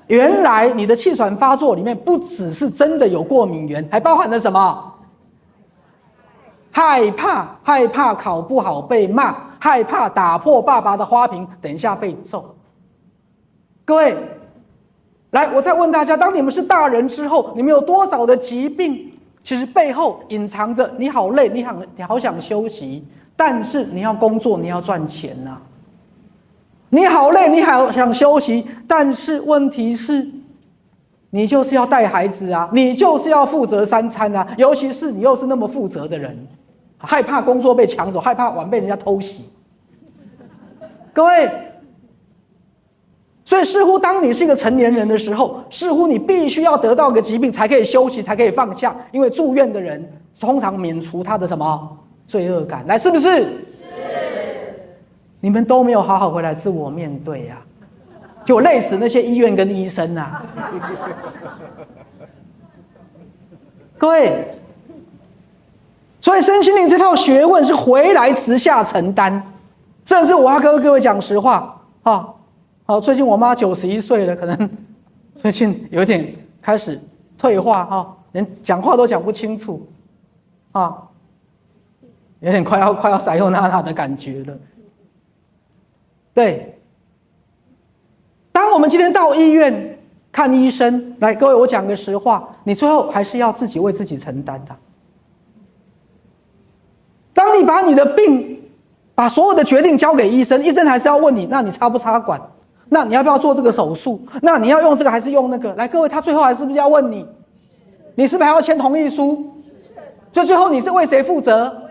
原来你的气喘发作里面不只是真的有过敏源，还包含了什么？害怕考不好被骂，害怕打破爸爸的花瓶，等一下被揍。各位，来，我再问大家，当你们是大人之后，你们有多少的疾病，其实背后隐藏着你好累，你好想休息，但是你要工作，你要赚钱啊。你好累，你好想休息，但是问题是，你就是要带孩子啊，你就是要负责3餐啊，尤其是你又是那么负责的人，害怕工作被抢走，害怕碗被人家偷袭。各位，所以似乎当你是一个成年人的时候，似乎你必须要得到一个疾病才可以休息，才可以放下，因为住院的人通常免除他的什么罪恶感，来，是不是？你们都没有好好回来自我面对啊，就累死那些医院跟医生啊。各位，所以身心灵这套学问是回来直下承担，这是我要跟各位讲实话啊。好，最近我妈91岁了，可能最近有点开始退化连讲话都讲不清楚有点快要塞尤娜娜的感觉了。对，当我们今天到医院看医生，来，各位，我讲个实话，你最后还是要自己为自己承担的。当你把你的病，把所有的决定交给医生，医生还是要问你，那你插不插管？那你要不要做这个手术？那你要用这个还是用那个？来，各位，他最后还是不是要问你，你是不是还要签同意书？所以最后你是为谁负责？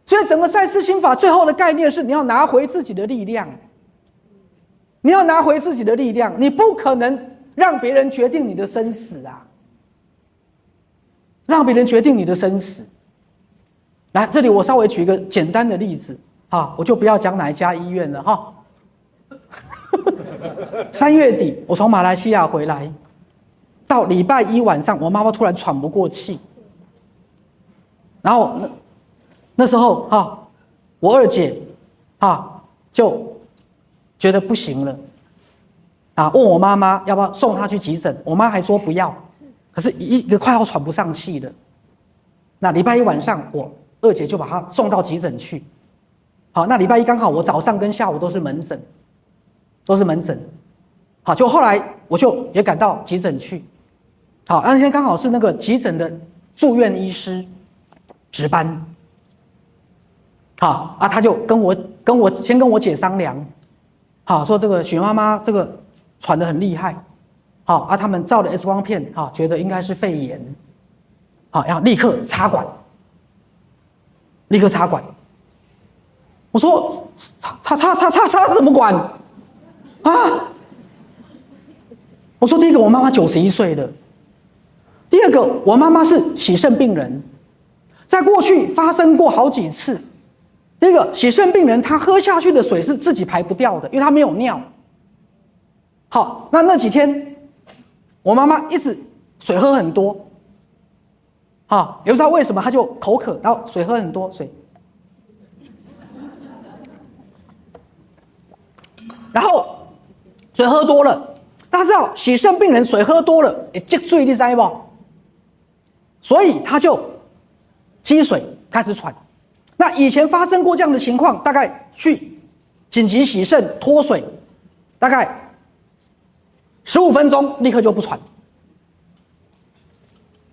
所以整个赛斯心法最后的概念是，你要拿回自己的力量，你要拿回自己的力量，你不可能让别人决定你的生死啊，让别人决定你的生死。来，这里我稍微举一个简单的例子我就不要讲哪一家医院了3月底我从马来西亚回来，到礼拜1晚上，我妈妈突然喘不过气，然后那时候我二姐就觉得不行了问我妈妈要不要送她去急诊，我妈还说不要，可是一个快要喘不上气了。那礼拜1晚上，我二姐就把她送到急诊去。那礼拜1刚好我早上跟下午都是门诊，就后来我就也赶到急诊去。那天刚好是那个急诊的住院医师值班。他就跟我先跟我姐商量，说这个许妈妈这个喘得很厉害，他们照了 X 光片，觉得应该是肺炎，要立刻插管，我说插怎么管我说第一个，我妈妈91岁了；第二个，我妈妈是洗肾病人，在过去发生过好几次。第一个，洗肾病人他喝下去的水是自己排不掉的，因为他没有尿。那几天我妈妈一直水喝很多，也不知道为什么，她就口渴，然后水喝很多水，然后水喝多了，大家知道洗肾病人水喝多了也积水，你知道不？所以他就积水开始喘。那以前发生过这样的情况，大概去紧急洗肾脱水，大概15分钟立刻就不喘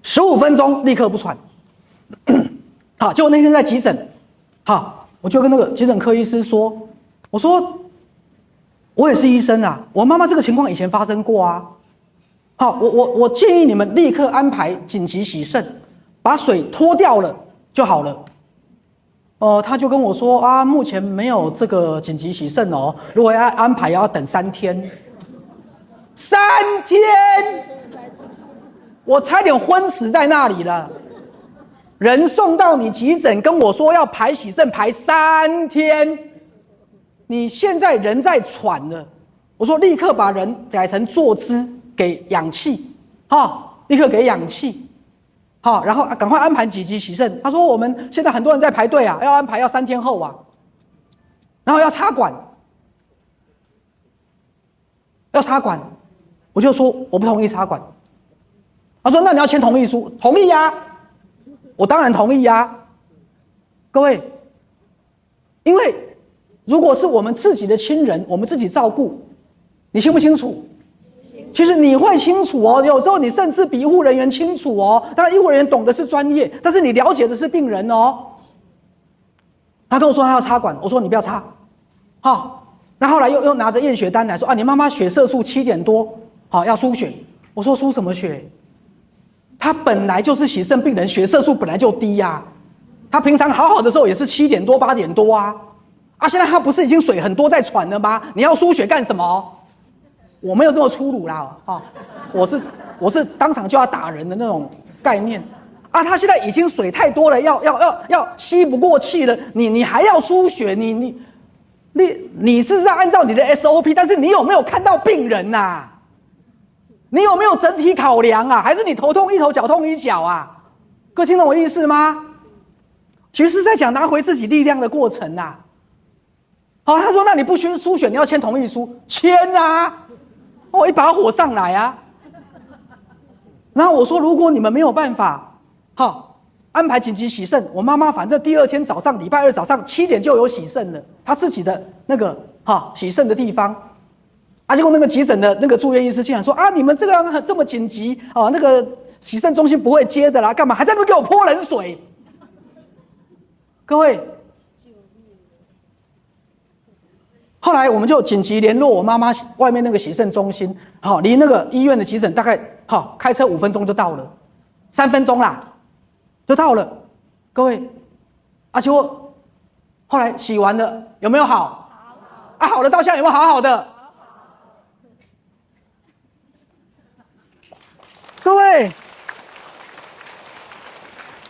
，15分钟立刻不喘。结果那天在急诊，我就跟那个急诊科医师说，我说我也是医生啊，我妈妈这个情况以前发生过啊。我建议你们立刻安排紧急洗肾，把水脱掉了就好了。他就跟我说目前没有这个紧急洗肾如果要安排要等3天。3天，我差点昏死在那里了。人送到你急诊，跟我说要排洗肾排3天，你现在人在喘了。我说立刻把人改成坐姿，给氧气，立刻给氧气，然后赶快安排几级洗肾。他说我们现在很多人在排队啊，要安排要3天后啊，然后要插管，我就说我不同意插管。他说那你要签同意书，同意啊，我当然同意啊。各位，因为如果是我们自己的亲人，我们自己照顾，你清不清楚？其实你会清楚哦，有时候你甚至比医护人员清楚哦。当然，医护人员懂的是专业，但是你了解的是病人哦。他跟我说他要插管，我说你不要插，那后来又拿着验血单来说你妈妈血色素7点多，要输血。我说输什么血？他本来就是洗肾病人，血色素本来就低呀，他平常好好的时候也是7点多8点多啊，现在他不是已经水很多在喘了吗？你要输血干什么？我没有这么粗鲁啦，我是当场就要打人的那种概念他现在已经水太多了，要吸不过气了，你还要输血，你是在按照你的 SOP， 但是你有没有看到病人啊？你有没有整体考量啊？还是你头痛一头脚痛一脚啊？各位听懂我意思吗？其实是在讲拿回自己力量的过程啊。他说那你不需输血，你要签同意书，签啊！一把火上来啊！然后我说，如果你们没有办法，安排紧急洗肾，我妈妈反正第2天早上，礼拜2早上7点就有洗肾了，她自己的那个洗肾的地方。结果那个急诊的那个住院医师竟然说你们这个这么紧急那个洗肾中心不会接的啦，干嘛还在那边给我泼冷水？各位。后来我们就紧急联络我妈妈外面那个洗肾中心，离那个医院的急诊大概开车5分钟就到了，3分钟啦，就到了。各位，结果后来洗完了有没有好？好了，到现在有没有好好的？各位，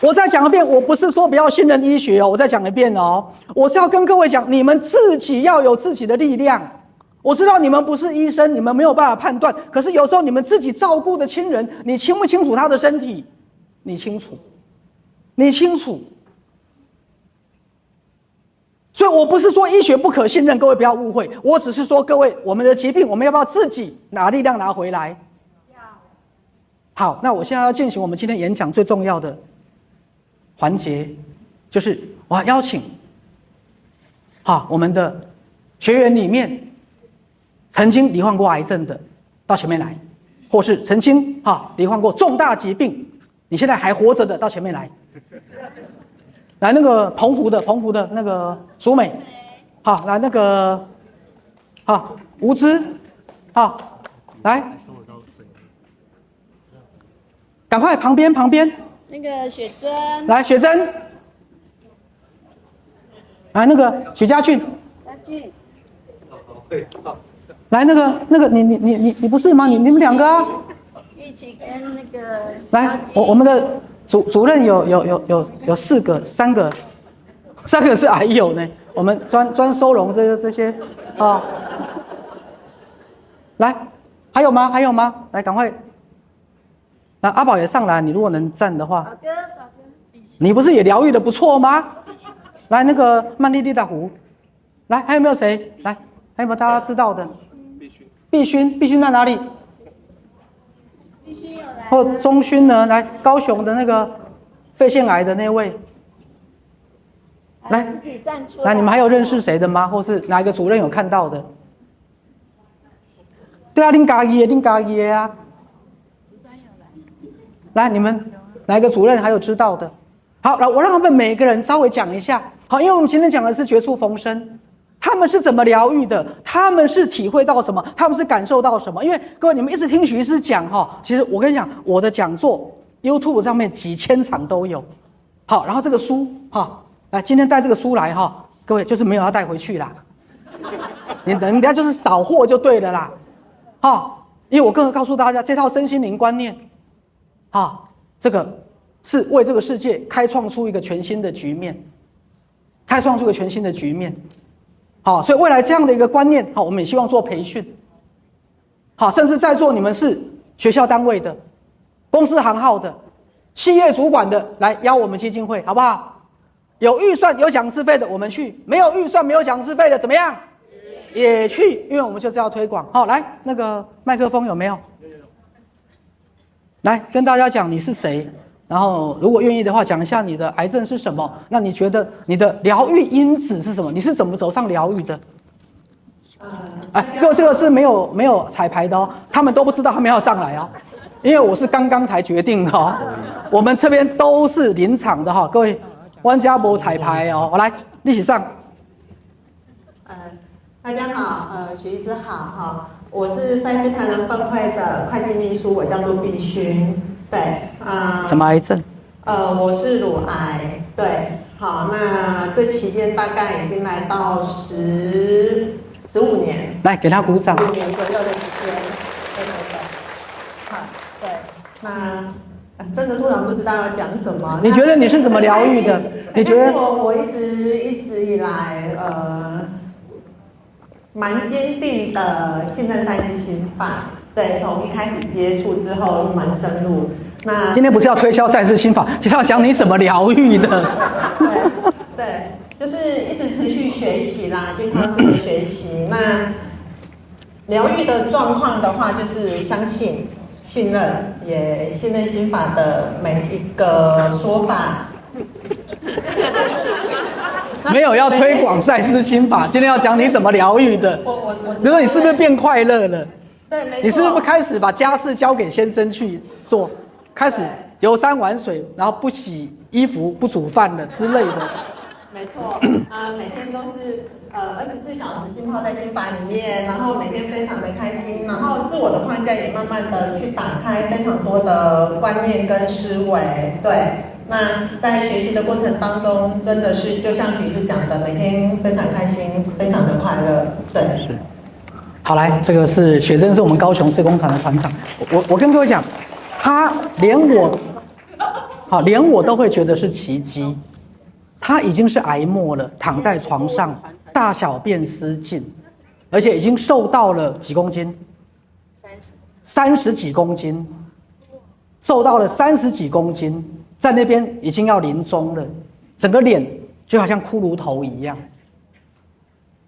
我再讲一遍，我不是说不要信任医学哦，我再讲一遍哦，我是要跟各位讲，你们自己要有自己的力量。我知道你们不是医生，你们没有办法判断，可是有时候你们自己照顾的亲人，你清不清楚他的身体？你清楚，你清楚。所以我不是说医学不可信任，各位不要误会，我只是说各位，我们的疾病，我们要不要自己拿力量拿回来？好，那我现在要进行我们今天演讲最重要的环节，就是我要邀请我们的学员里面曾经罹患过癌症的到前面来，或是曾经罹患过重大疾病，你现在还活着的到前面来。来，那个澎湖的那个淑美，来那个吴姿，来，赶快旁边那个雪珍，来雪珍，来那个许家俊，来那个你不是吗？你们2个啊，玉琪跟那个来，我们的主任有4个，3个是癌友呢，我们专收容这些来，还有吗？来，赶快。那阿宝也上来，你如果能站的话。宝哥，你不是也疗愈的不错吗？来，那个曼丽丽的湖，来，还有没有谁？来，还有没有大家知道的？碧勋在哪里？必须有来。或钟勋呢？来，高雄的那个肺腺癌的那位。来，自己站出来，你们还有认识谁的吗？或是哪一个主任有看到的？对啊，恁家己的啊。来，你们哪一个主任还有知道的？好，我让他们每个人稍微讲一下。好，因为我们今天讲的是绝处逢生，他们是怎么疗愈的？他们是体会到什么？他们是感受到什么？因为各位，你们一直听许医师讲其实我跟你讲，我的讲座 YouTube 上面几千场都有。好，然后这个书来，今天带这个书来各位就是没有要带回去啦，你人家就是扫货就对了啦。因为我更告诉大家，这套身心灵观念，这个是为这个世界开创出一个全新的局面，开创出一个全新的局面。好，所以未来这样的一个观念，我们也希望做培训。好，甚至在座你们是学校单位的、公司行号的、企业主管的，来邀我们基金会，好不好？有预算有讲师费的我们去，没有预算没有讲师费的怎么样？也去，因为我们就是要推广。好，来那个麦克风有没有？来跟大家讲你是谁，然后如果愿意的话，讲一下你的癌症是什么。那你觉得你的疗愈因子是什么？你是怎么走上疗愈的？各位，这个是没有彩排的哦，他们都不知道他们要上来哦，因为我是刚刚才决定的哦。我们这边都是临场的哈，各位，玩家没彩排哦，我来一起上。大家好，许医师好哈，我是山西台南分会的会计秘书，我叫做碧勋，对，什么癌症？我是乳癌，对，好，那这期间大概已经来到15年，来给他鼓掌。15年左右的时间，对，好，对，那真的突然不知道要讲什么。你觉得你是怎么疗愈的？你觉得？我一直以来蛮坚定的信任赛斯心法，对，从一开始接触之后蛮深入。那今天不是要推销赛斯心法，今天要讲你怎么疗愈的。对，就是一直持续学习啦，进化式的学习。那疗愈的状况的话，就是相信、信任，也信任心法的每一个说法。没有要推广赛斯心法，今天要讲你怎么疗愈的。比如说你是不是变快乐了？对，没错。你是不是开始把家事交给先生去做，开始游山玩水，然后不洗衣服、不煮饭了之类的？没错，每天都是24小时浸泡在心法里面，然后每天非常的开心，然后自我的框架也慢慢的去打开非常多的观念跟思维，对。那在学习的过程当中，真的是就像许医师讲的，每天非常开心，非常的快乐，对。是。好，来，这个是雪珍，是我们高雄志工团的团长。我跟各位讲，他连我都会觉得是奇迹。他已经是癌末了，躺在床上，大小便失禁，而且已经瘦到了几公斤？30几公斤，瘦到了30几公斤。在那边已经要临终了，整个脸就好像骷髅头一样。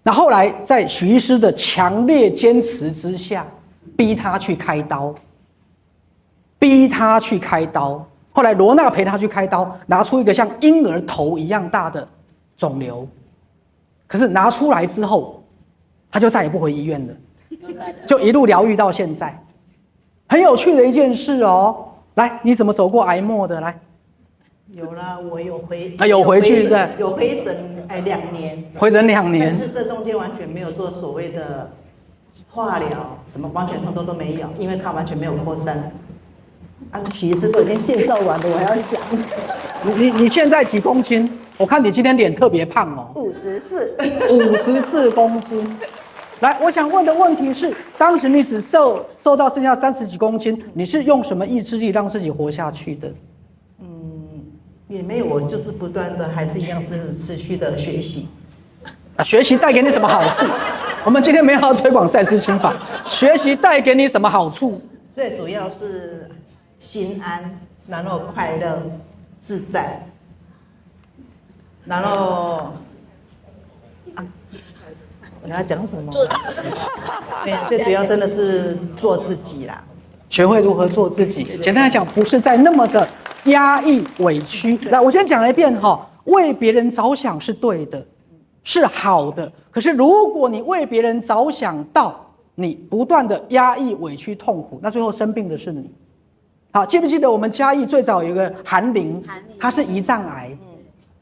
那后来在许医师的强烈坚持之下，逼他去开刀。后来罗娜陪他去开刀，拿出一个像婴儿头一样大的肿瘤，可是拿出来之后，他就再也不回医院了，就一路疗愈到现在。很有趣的一件事哦。来，你怎么走过癌末的？来。有啦，我有回去的，有回诊2年，回诊2年，但是这中间完全没有做所谓的化疗，什么完全通通都没有，因为它完全没有扩散。许医师都已经介绍完了，我还要讲。你现在几公斤？我看你今天脸特别胖哦。54公斤。来，我想问的问题是，当时你只瘦到剩下30几公斤，你是用什么意志力让自己活下去的？也没有，我就是不断的，还是一样是持续的学习。学习带给你什么好处？我们今天没有要推广赛斯心法，学习带给你什么好处？最主要是心安，然后快乐、自在，然后我要讲什么？最主要真的是做自己啦，学会如何做自己。简单来讲，不是在那么的压抑、委屈。来，我先讲一遍哈，为别人着想是对的，是好的。可是如果你为别人着想到你不断的压抑、委屈、痛苦，那最后生病的是你。好，记不记得我们嘉义最早有一个韩玲，她是胰脏癌，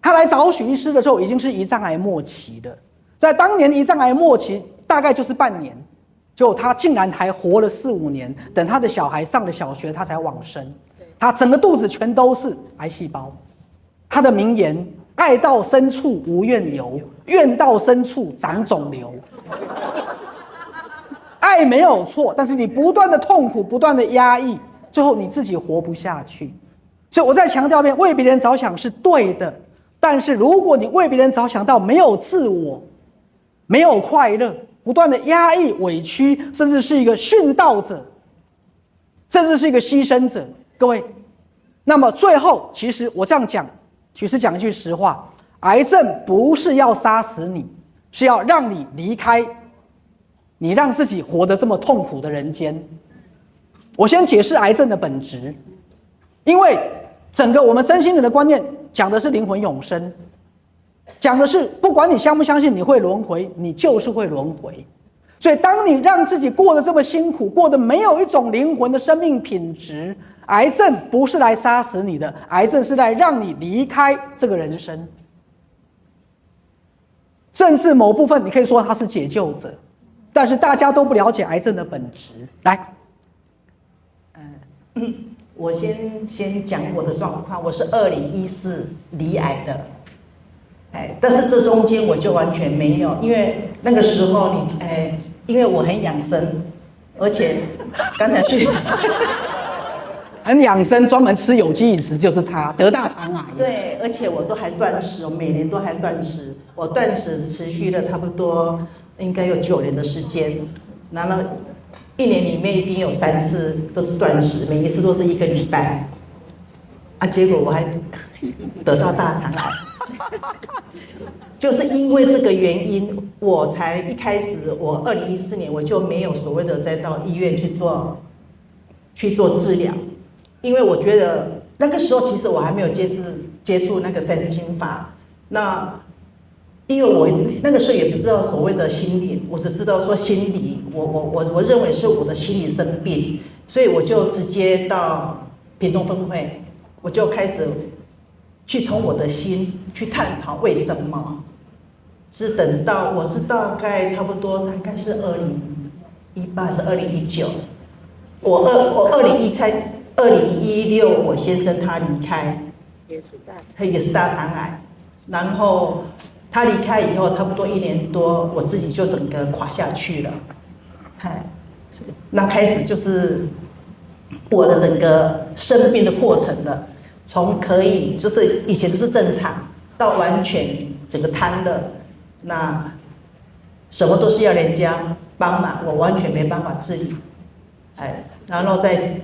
她来找许医师的时候已经是胰脏癌末期了。在当年胰脏癌末期，大概就是半年，结果她竟然还活了4、5年，等她的小孩上了小学，她才往生。她整个肚子全都是癌细胞。她的名言：爱到深处无怨尤，怨到深处长肿瘤。爱没有错，但是你不断的痛苦，不断的压抑，最后你自己活不下去。所以我再强调一遍，为别人着想是对的，但是如果你为别人着想到没有自我，没有快乐，不断的压抑、委屈，甚至是一个殉道者，甚至是一个牺牲者，各位，那么最后，其实我这样讲，其实讲一句实话，癌症不是要杀死你，是要让你离开你让自己活得这么痛苦的人间。我先解释癌症的本质，因为整个我们身心灵的观念讲的是灵魂永生，讲的是不管你相不相信你会轮回，你就是会轮回。所以当你让自己过得这么辛苦，过得没有一种灵魂的生命品质，癌症不是来杀死你的，癌症是来让你离开这个人生。甚至某部分你可以说他是解救者，但是大家都不了解癌症的本质。来，我先讲我的状况，我是2014罹癌的，但是这中间我就完全没有，因为那个时候因为我很养生，而且刚才是很养生，专门吃有机饮食，就是他得大肠癌。对，而且我都还断食，我每年都还断食，我断食持续了差不多应该有9年的时间，然后1年里面一定有3次都是断食，每一次都是1个礼拜，结果我还得到大肠癌，就是因为这个原因，我才一开始我2014年我就没有所谓的再到医院去做治疗，因为我觉得那个时候其实我还没有接触那个三思心法，那因为我那个时候也不知道所谓的心理，我只知道说心理，我认为是我的心理生病，所以我就直接到屏东分会，我就开始去从我的心去探讨为什么，是等到我是大概差不多大概是2018是2019，我2016我先生他离开，也是大肠癌，然后他离开以后，差不多1年多，我自己就整个垮下去了。那开始就是我的整个生病的过程了，从可以就是以前就是正常，到完全整个瘫了，那什么都是要人家帮忙，我完全没办法自理。然后在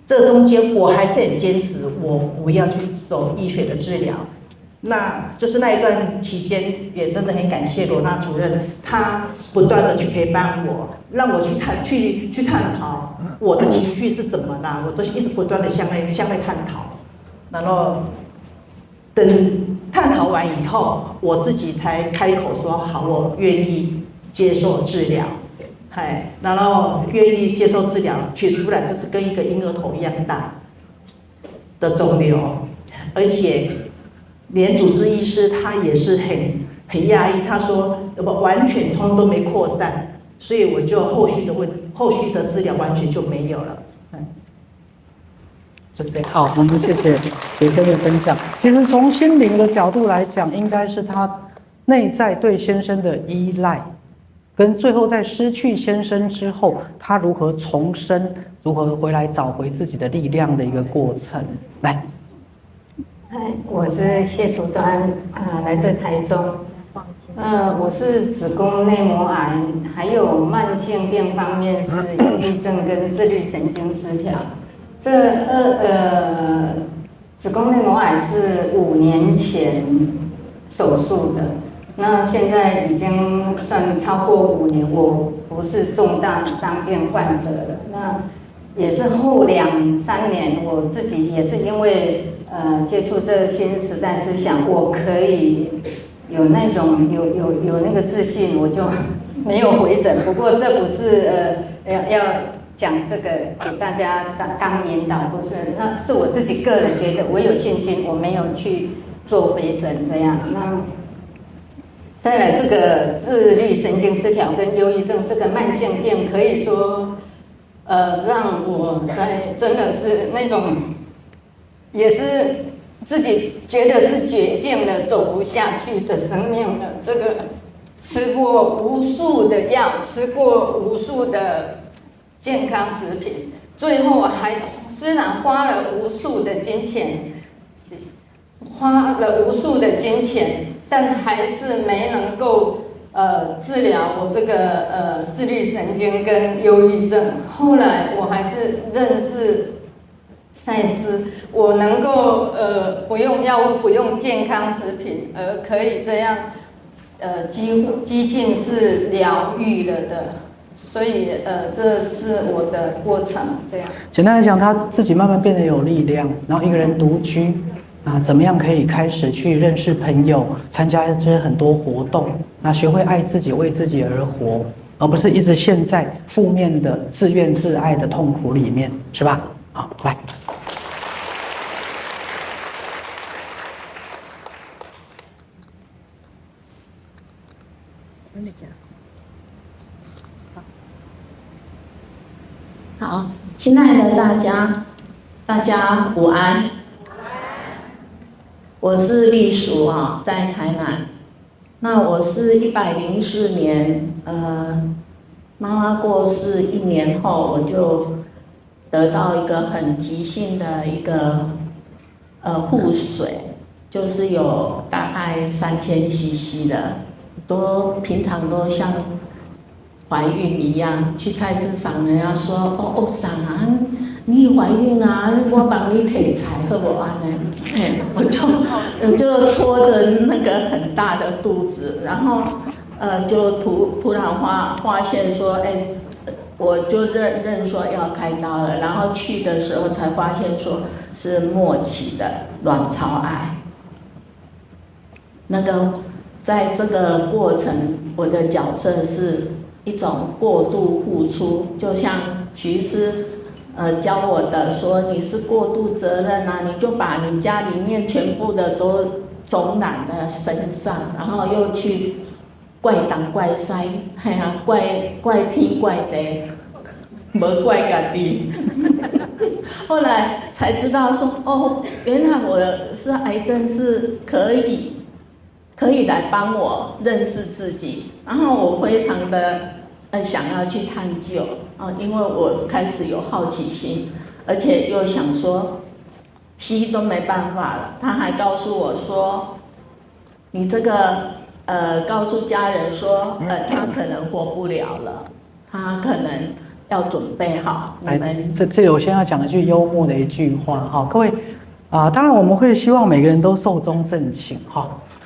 这中间，我还是很坚持，我不要去走医学的治疗。那就是那一段期间，也真的很感谢罗娜主任，他不断的去陪伴我，让我去探讨我的情绪是怎么啦，我就是一直不断的向外探讨，然后等探讨完以后，我自己才开口说好，我愿意接受治疗，然后愿意接受治疗，取出来就是跟一个婴儿头一样大的肿瘤，而且连主治医师他也是很压抑，他说完全通都没扩散，所以我就后续的治疗完全就没有了。就这样。好，我们谢谢学生的分享。其实从心灵的角度来讲，应该是他内在对先生的依赖，跟最后在失去先生之后，他如何重生，如何回来找回自己的力量的一个过程。来。我是谢淑端，来自台中。我是子宫内膜癌，还有慢性病方面是忧郁症跟自律神经失调。子宫内膜癌是5年前手术的，那现在已经算超过5年，我不是重大伤病患者了。那也是后2、3年，我自己也是因为接触这新时代思想，我可以有那种有那个自信，我就没有回诊。不过这不是要讲这个给大家当引导，不是，那是我自己个人觉得我有信心，我没有去做回诊这样。那再来这个自律神经失调跟忧郁症这个慢性病，可以说让我在真的是那种。也是自己觉得是绝境了，走不下去的生命了。这个吃过无数的药，吃过无数的健康食品，最后虽然花了无数的金钱，但还是没能够治疗我这个自律神经跟忧郁症。后来我还是认识赛斯，我能够不用药物，不用健康食品，而可以这样几近是疗愈了的。所以这是我的过程。这样简单来讲，他自己慢慢变得有力量，然后一个人独居啊，怎么样可以开始去认识朋友，参加这些很多活动，那学会爱自己，为自己而活，而不是一直陷在负面的自怨自艾的痛苦里面，是吧？好，来。好，亲爱的大家午安。我是隶属在台南。那我是104年，妈妈过世1年后，我就得到一个很急性的一个腹水，就是有大概3000 cc 的，平常都像怀孕一样，去菜市场人家说哦婶啊，你怀孕啊，我帮你提菜好不好呢？我就拖着那个很大的肚子，然后就突然发现说，我就认说要开刀了，然后去的时候才发现说是末期的卵巢癌。那个在这个过程，我的角色是一种过度付出，就像徐医师教我的说，你是过度责任啊，你就把你家里面全部的都总揽在身上，然后又去怪东怪西，怪天怪地，没怪家己。后来才知道说，原来我是癌症是可以来帮我认识自己，然后我非常的想要去探究因为我开始有好奇心，而且又想说西医都没办法了，他还告诉我说，你这个告诉家人说他可能活不了了，他可能要准备好。你们这我先要讲一句幽默的一句话各位当然我们会希望每个人都寿终正寝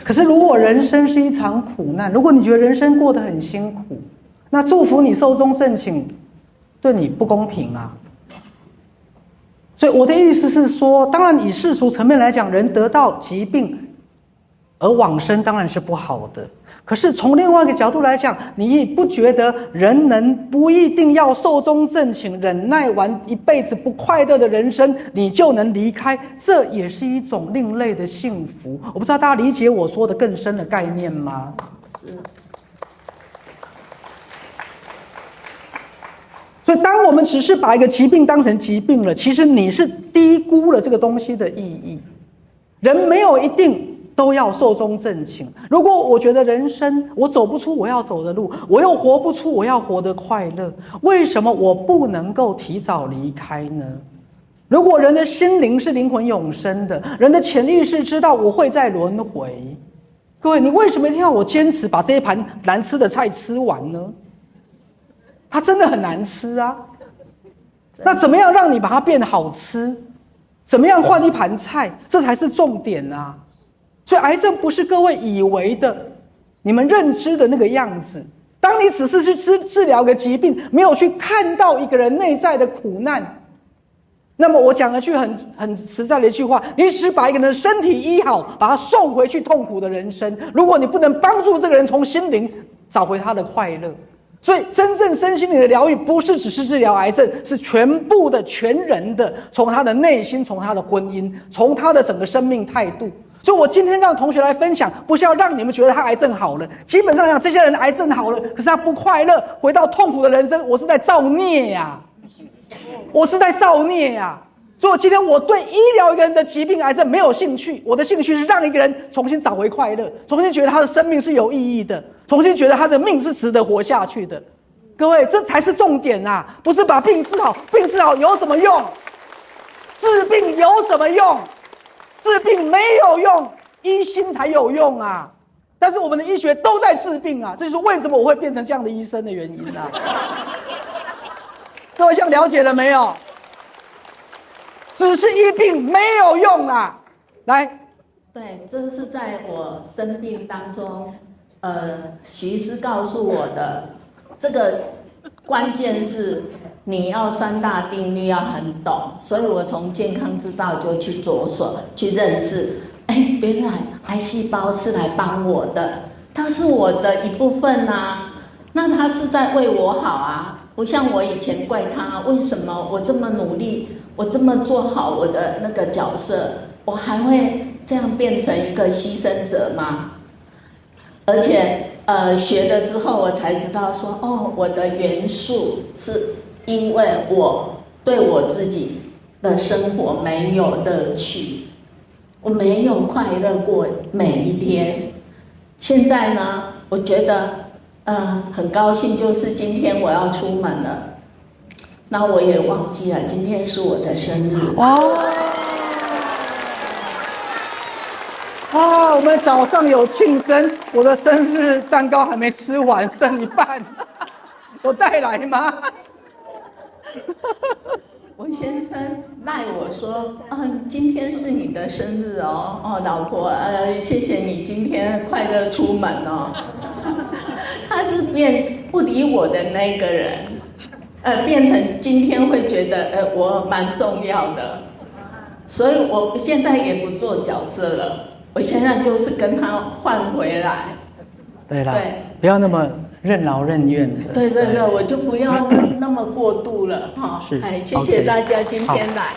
可是如果人生是一场苦难，如果你觉得人生过得很辛苦，那祝福你寿终正寝对你不公平啊。所以我的意思是说，当然以世俗层面来讲，人得到疾病而往生当然是不好的，可是从另外一个角度来讲，你不觉得人能不一定要寿终正寝，忍耐完一辈子不快乐的人生，你就能离开，这也是一种另类的幸福。我不知道大家理解我说的更深的概念吗？是。所以当我们只是把一个疾病当成疾病了，其实你是低估了这个东西的意义。人没有一定都要寿终正寝。如果我觉得人生我走不出我要走的路，我又活不出我要活得快乐，为什么我不能够提早离开呢？如果人的心灵是灵魂永生的，人的潜意识知道我会再轮回，各位，你为什么一定要我坚持把这一盘难吃的菜吃完呢？它真的很难吃啊，那怎么样让你把它变好吃？怎么样换一盘菜？这才是重点啊！所以癌症不是各位以为的你们认知的那个样子。当你只是去治疗个疾病，没有去看到一个人内在的苦难，那么我讲了句很实在的一句话，你只是把一个人的身体医好，把他送回去痛苦的人生，如果你不能帮助这个人从心灵找回他的快乐。所以真正身心灵的疗愈不是只是治疗癌症，是全部的全人的，从他的内心，从他的婚姻，从他的整个生命态度。所以我今天让同学来分享，不是要让你们觉得他癌症好了，基本上讲这些人癌症好了，可是他不快乐，回到痛苦的人生，我是在造孽呀，我是在造孽呀。所以我今天我对医疗一个人的疾病癌症没有兴趣，我的兴趣是让一个人重新找回快乐，重新觉得他的生命是有意义的。重新觉得他的命是值得活下去的。各位，这才是重点啊！不是把病治好，病治好有什么用？治病有什么用？治病没有用，医心才有用啊！但是我们的医学都在治病啊，这就是为什么我会变成这样的医生的原因啊！各位这样了解了没有？只是医病没有用啊！来，对，这是在我生病当中，徐医师告诉我的。这个关键是你要三大定律要很懂，所以我从健康之道就去着手去认识，原来癌细胞是来帮我的，它是我的一部分啊，那它是在为我好啊，不像我以前怪他为什么我这么努力，我这么做好我的那个角色，我还会这样变成一个牺牲者吗？而且学了之后，我才知道说，哦，我的元素是因为我对我自己的生活没有乐趣，我没有快乐过每一天。现在呢，我觉得很高兴，就是今天我要出门了，那我也忘记了今天是我的生日。我们早上有庆生，我的生日蛋糕还没吃完，剩一半，有带来吗？我先生赖我说，今天是你的生日哦，老婆，谢谢你今天快乐出门哦。他是变不理我的那个人，变成今天会觉得我蛮重要的，所以我现在也不做角色了。我现在就是跟他换回来，对啦，不要那么任劳任怨的。对，我就不要那么过度了哈。是，谢谢大家今天来。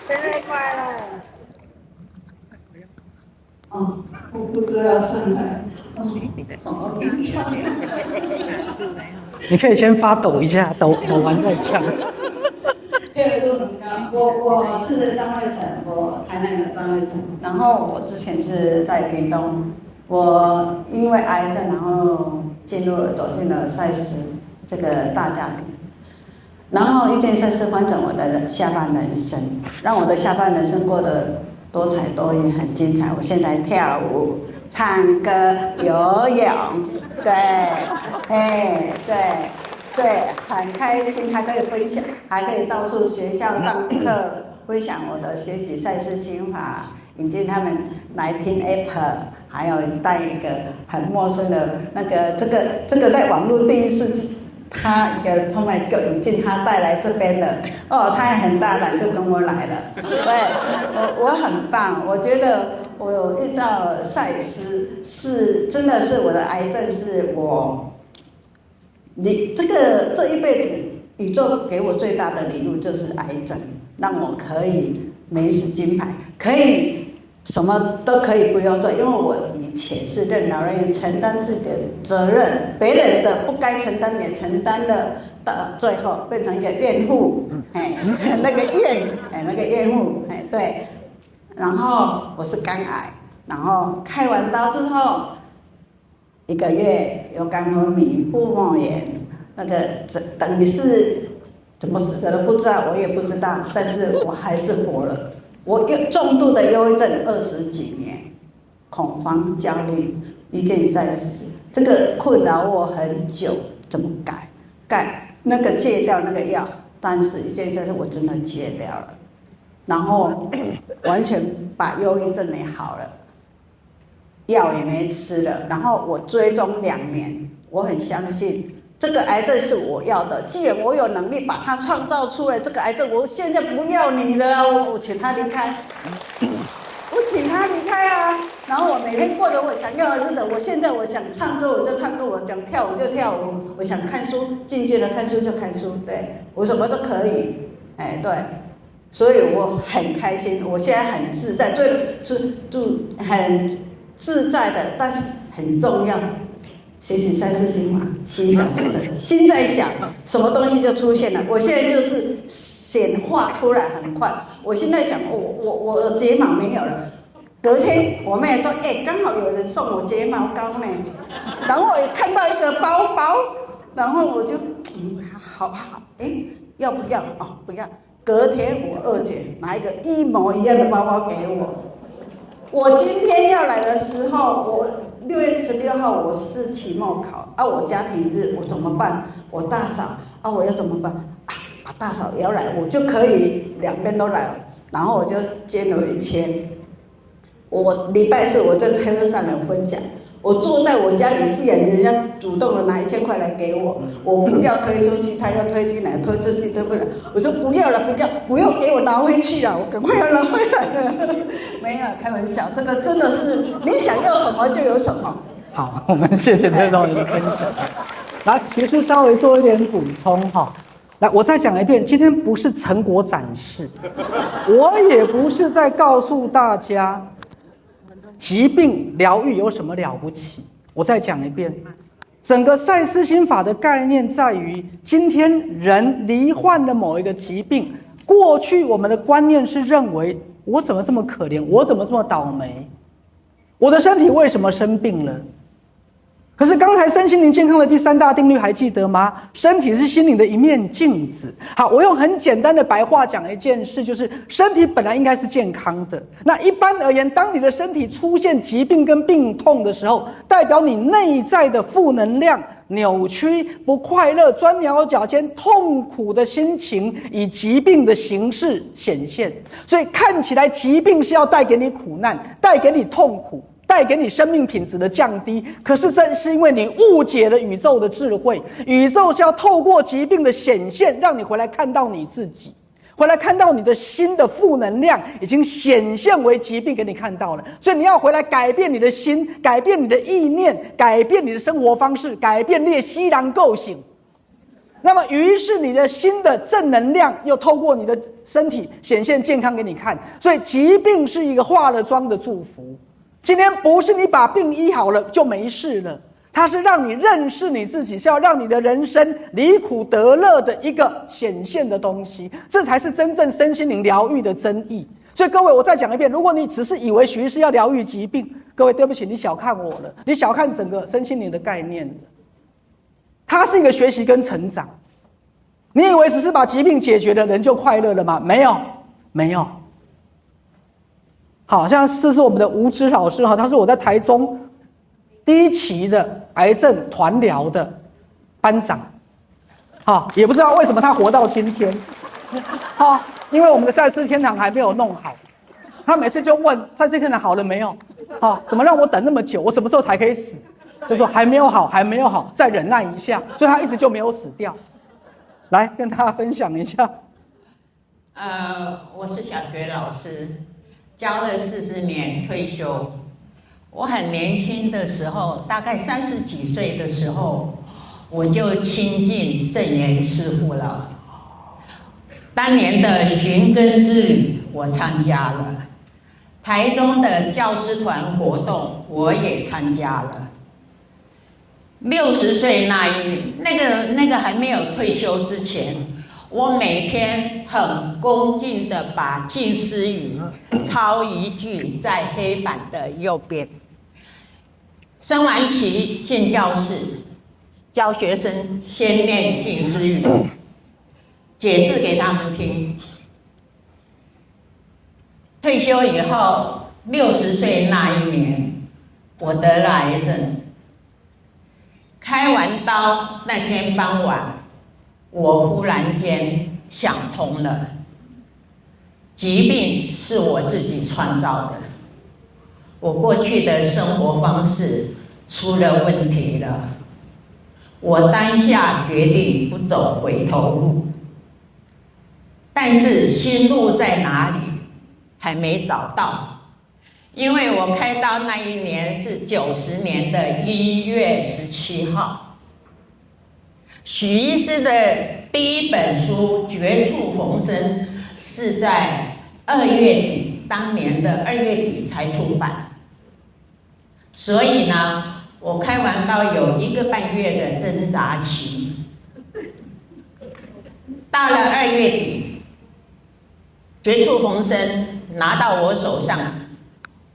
生日快乐！我不知道上来。你可以先发抖一下，抖完再唱。配合度很高。我是张惠成，我台南的张惠成。然后我之前是在屏东，我因为癌症，然后走进了赛斯这个大家庭。然后一件事是翻转我的下半人生，让我的下半人生过得多彩多艺，很精彩。我现在跳舞、唱歌、游泳，对，很开心，还可以分享，还可以到处学校上课，分享我的学习赛事心法，引进他们来听 Apple， 还有带一个很陌生的那个这个在网络第一次。他一个从来就引进他带来这边的他也很大胆就跟我来了，对我很棒，我觉得我有遇到赛斯是真的是我的癌症是我，这一辈子宇宙给我最大的礼物就是癌症，让我可以没死金牌，可以什么都可以不用做，因为我以前是任劳任怨，承担自己的责任，别人的不该承担也承担了，到最后变成一个怨妇，那个怨妇，对。然后我是肝癌，然后开完刀之后1个月有肝昏迷、腹膜炎，那个等于是怎么死的都不知道，我也不知道，但是我还是活了。我重度的忧郁症20几年，恐慌、焦虑、一件赛事，这个困扰我很久，怎么改那个戒掉那个药，但是一件赛事我真的戒掉了，然后完全把忧郁症也好了，药也没吃了，然后我追踪2年，我很相信。这个癌症是我要的，既然我有能力把它创造出来，这个癌症我现在不要你了，我请他离开，我请他离开啊！然后我每天过着我想要的日子，我现在我想唱歌我就唱歌，我想跳舞就跳舞，我想看书静静的看书就看书，对我什么都可以，对，所以我很开心，我现在很自在，很自在的，但是很重要。学习赛事心法，心想事成，心在想，什么东西就出现了。我现在就是显化出来很快。我现在想，我睫毛没有了，隔天我妹说，刚好有人送我睫毛膏呢，然后我也看到一个包包，然后我就好，要不要？哦，不要。隔天我二姐拿一个一模一样的包包给我。我今天要来的时候，我6月16号我是期末考啊，我家庭日我怎么办？我大嫂啊，我要怎么办？啊，大嫂也要来，我就可以两边都来了。然后我就捐了1000。我礼拜四我在车上有分享。我坐在我家里，自然人家主动的拿1000块来给我，我不要推出去，他要推进来，推出去推不来，我说不要了，不要给我拿回去啊，我赶快要拿回来了。没有开玩笑，这个真的是你想要什么就有什么。好，我们谢谢这种的分享。来，学叔稍微做一点补充哈。来，我再讲一遍，今天不是成果展示，我也不是在告诉大家疾病疗愈有什么了不起。我再讲一遍，整个赛斯心法的概念在于，今天人罹患了某一个疾病，过去我们的观念是认为，我怎么这么可怜，我怎么这么倒霉，我的身体为什么生病了？可是刚才身心灵健康的第3大定律还记得吗？身体是心灵的一面镜子。好，我用很简单的白话讲一件事，就是身体本来应该是健康的。那一般而言，当你的身体出现疾病跟病痛的时候，代表你内在的负能量、扭曲、不快乐、钻牛角尖、痛苦的心情以疾病的形式显现。所以看起来疾病是要带给你苦难，带给你痛苦，带给你生命品质的降低，可是正是因为你误解了宇宙的智慧，宇宙是要透过疾病的显现，让你回来看到你自己，回来看到你的心的负能量已经显现为疾病给你看到了，所以你要回来改变你的心，改变你的意念，改变你的生活方式，改变列西兰构醒。那么于是你的心的正能量又透过你的身体显现健康给你看，所以疾病是一个化了妆的祝福。今天不是你把病医好了就没事了，它是让你认识你自己，是要让你的人生离苦得乐的一个显现的东西，这才是真正身心灵疗愈的真意。所以各位，我再讲一遍，如果你只是以为许医师要疗愈疾病，各位对不起，你小看我了，你小看整个身心灵的概念了。它是一个学习跟成长。你以为只是把疾病解决了，人就快乐了吗？没有，没有。好像这是我们的吴芝老师哈，他是我在台中第1期的癌症团疗的班长，好，也不知道为什么他活到今天，好，因为我们的赛斯天堂还没有弄好，他每次就问赛斯天堂好了没有，好，怎么让我等那么久，我什么时候才可以死？就说还没有好，还没有好，再忍耐一下，所以他一直就没有死掉。来跟大家分享一下。我是小学老师。教了40年，退休。我很年轻的时候，大概30几岁的时候，我就亲近正言师父了。当年的寻根之旅，我参加了；台中的教师团活动，我也参加了。60岁那一年，那个还没有退休之前，我每天很恭敬的把静思语抄一句在黑板的右边。升完旗进教室，教学生先念静思语，解释给他们听。退休以后，60岁那一年，我得了癌症。开完刀那天傍晚，我忽然间想通了，疾病是我自己创造的，我过去的生活方式出了问题了，我当下决定不走回头路，但是新路在哪里还没找到。因为我开刀那一年是90年的1月17号，许医师的第1本书《绝处逢生》是在2月底，当年的2月底才出版。所以呢，我开完刀有1个半月的挣扎期，到了2月底，《绝处逢生》拿到我手上。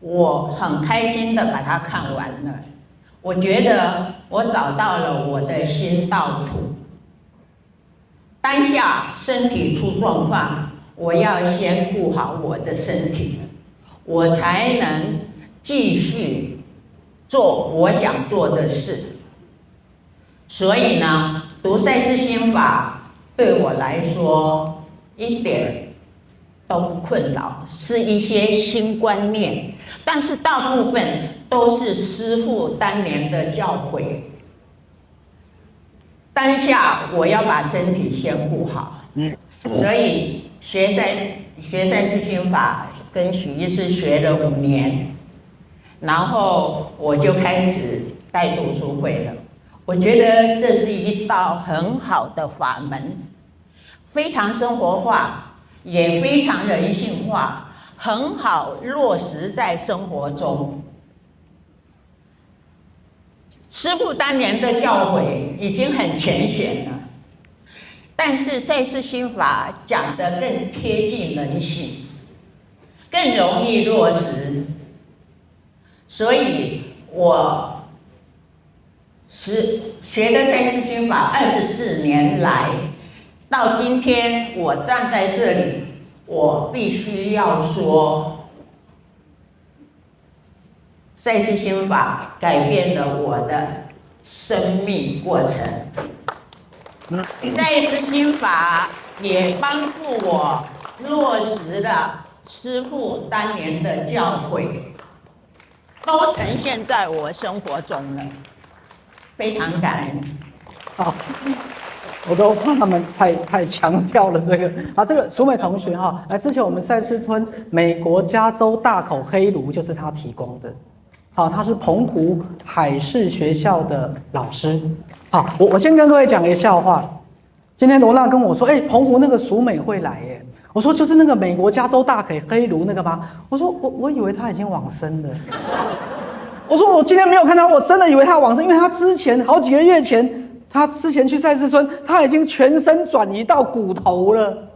我很开心的把它看完了。我觉得我找到了我的新道途。当下身体出状况，我要先顾好我的身体，我才能继续做我想做的事。所以呢，读赛斯心法对我来说一点都不困扰，是一些新观念，但是大部分都是师父当年的教诲。当下我要把身体先顾好，所以学赛斯心法跟许医师学了5年，然后我就开始带读书会了。我觉得这是一道很好的法门，非常生活化，也非常人性化，很好落实在生活中。师父当年的教诲已经很浅显了，但是赛斯心法讲得更贴近人性，更容易落实。所以我学的赛斯心法24年来，到今天我站在这里，我必须要说，赛斯心法改变了我的生命过程。赛斯心法也帮助我落实了师父当年的教诲，都呈现在我生活中了。非常感恩。好，我都怕他们太强调了这个。好，这个淑美同学哈，来之前我们赛斯村美国加州大口黑炉就是他提供的。好，他是澎湖海事学校的老师。好，我先跟各位讲一个笑话。今天罗娜跟我说，澎湖那个淑美会来耶。我说就是那个美国加州大口黑炉那个吗？我说我以为他已经往生了。我说我今天没有看到，我真的以为他往生，因为他之前好几个月前，他之前去赛斯村，他已经全身转移到骨头了。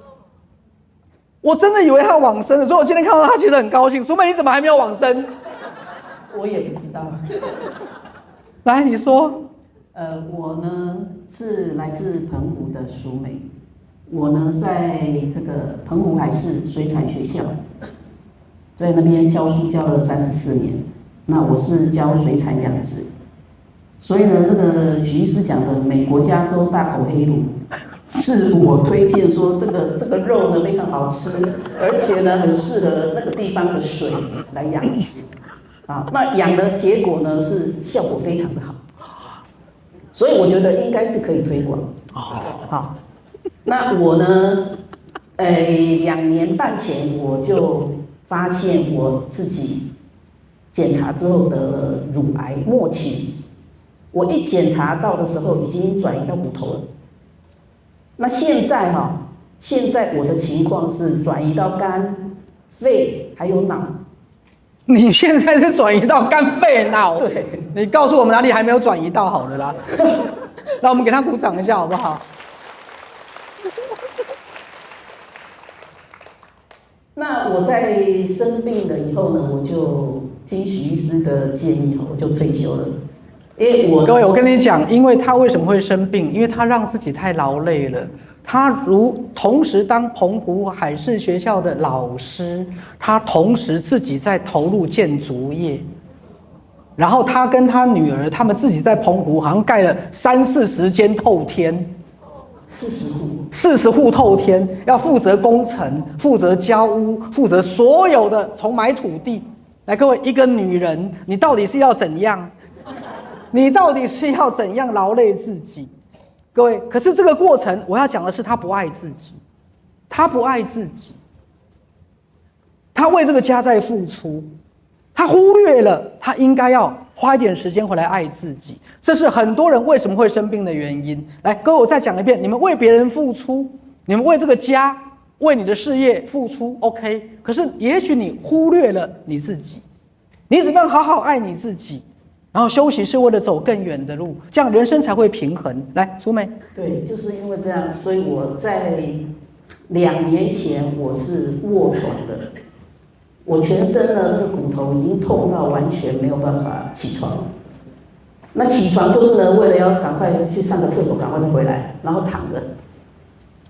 我真的以为他往生了，所以我今天看到他其实很高兴。淑美，你怎么还没有往生？我也不知道。来，你说。我呢是来自澎湖的淑美，我呢在这个澎湖海事水产学校，在那边教书教了34年。那我是教水产养殖，所以呢，那个许医师讲的美国加州大口黑炉，是我推荐说这个肉呢非常好吃，而且呢很适合那个地方的水来养殖，啊，那养的结果呢是效果非常的好，所以我觉得应该是可以推广。好，那我呢，2年半前我就发现我自己检查之后得了乳癌末期，我一检查到的时候已经转移到骨头了。那现在我的情况是转移到肝、肺还有脑。你现在是转移到肝、肺、脑？对，你告诉我们哪里还没有转移到好了啦。那我们给他鼓掌一下好不好？那我在生病了以后呢，我就听许医师的建议，我就退休了。因为各位，我跟你讲，因为他为什么会生病？因为他让自己太劳累了。他同时当澎湖海事学校的老师，他同时自己在投入建筑业，然后他跟他女儿，他们自己在澎湖好像盖了30-40间透天。40户透天，要负责工程，负责交屋，负责所有的从买土地。来，各位，一个女人，你到底是要怎样？你到底是要怎样劳累自己？各位，可是这个过程，我要讲的是，她不爱自己，她不爱自己，她为这个家在付出，她忽略了她应该要花一点时间回来爱自己，这是很多人为什么会生病的原因。来，各位，我再讲一遍，你们为别人付出，你们为这个家，为你的事业付出 OK， 可是也许你忽略了你自己，你怎么样好好爱你自己，然后休息是为了走更远的路，这样人生才会平衡。来，淑美。对，就是因为这样，所以我在2年前我是卧床的，我全身呢，那个骨头已经痛到完全没有办法起床。那起床就是呢，为了要赶快去上个厕所，赶快再回来，然后躺着，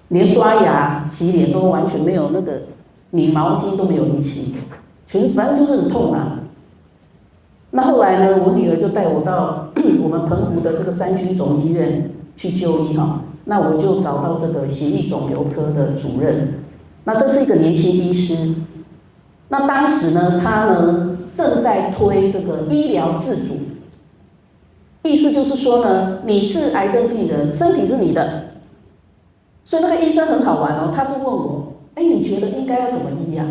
连刷牙、洗脸都完全没有那个拧毛巾都没有力气，反正就是很痛啊。那后来呢，我女儿就带我到我们澎湖的这个三军总医院去就医哈。那我就找到这个血液肿瘤科的主任，那这是一个年轻医师。那当时呢，他呢正在推这个医疗自主，意思就是说呢，你是癌症病人，身体是你的，所以那个医生很好玩哦，他是问我，哎，你觉得应该要怎么医啊？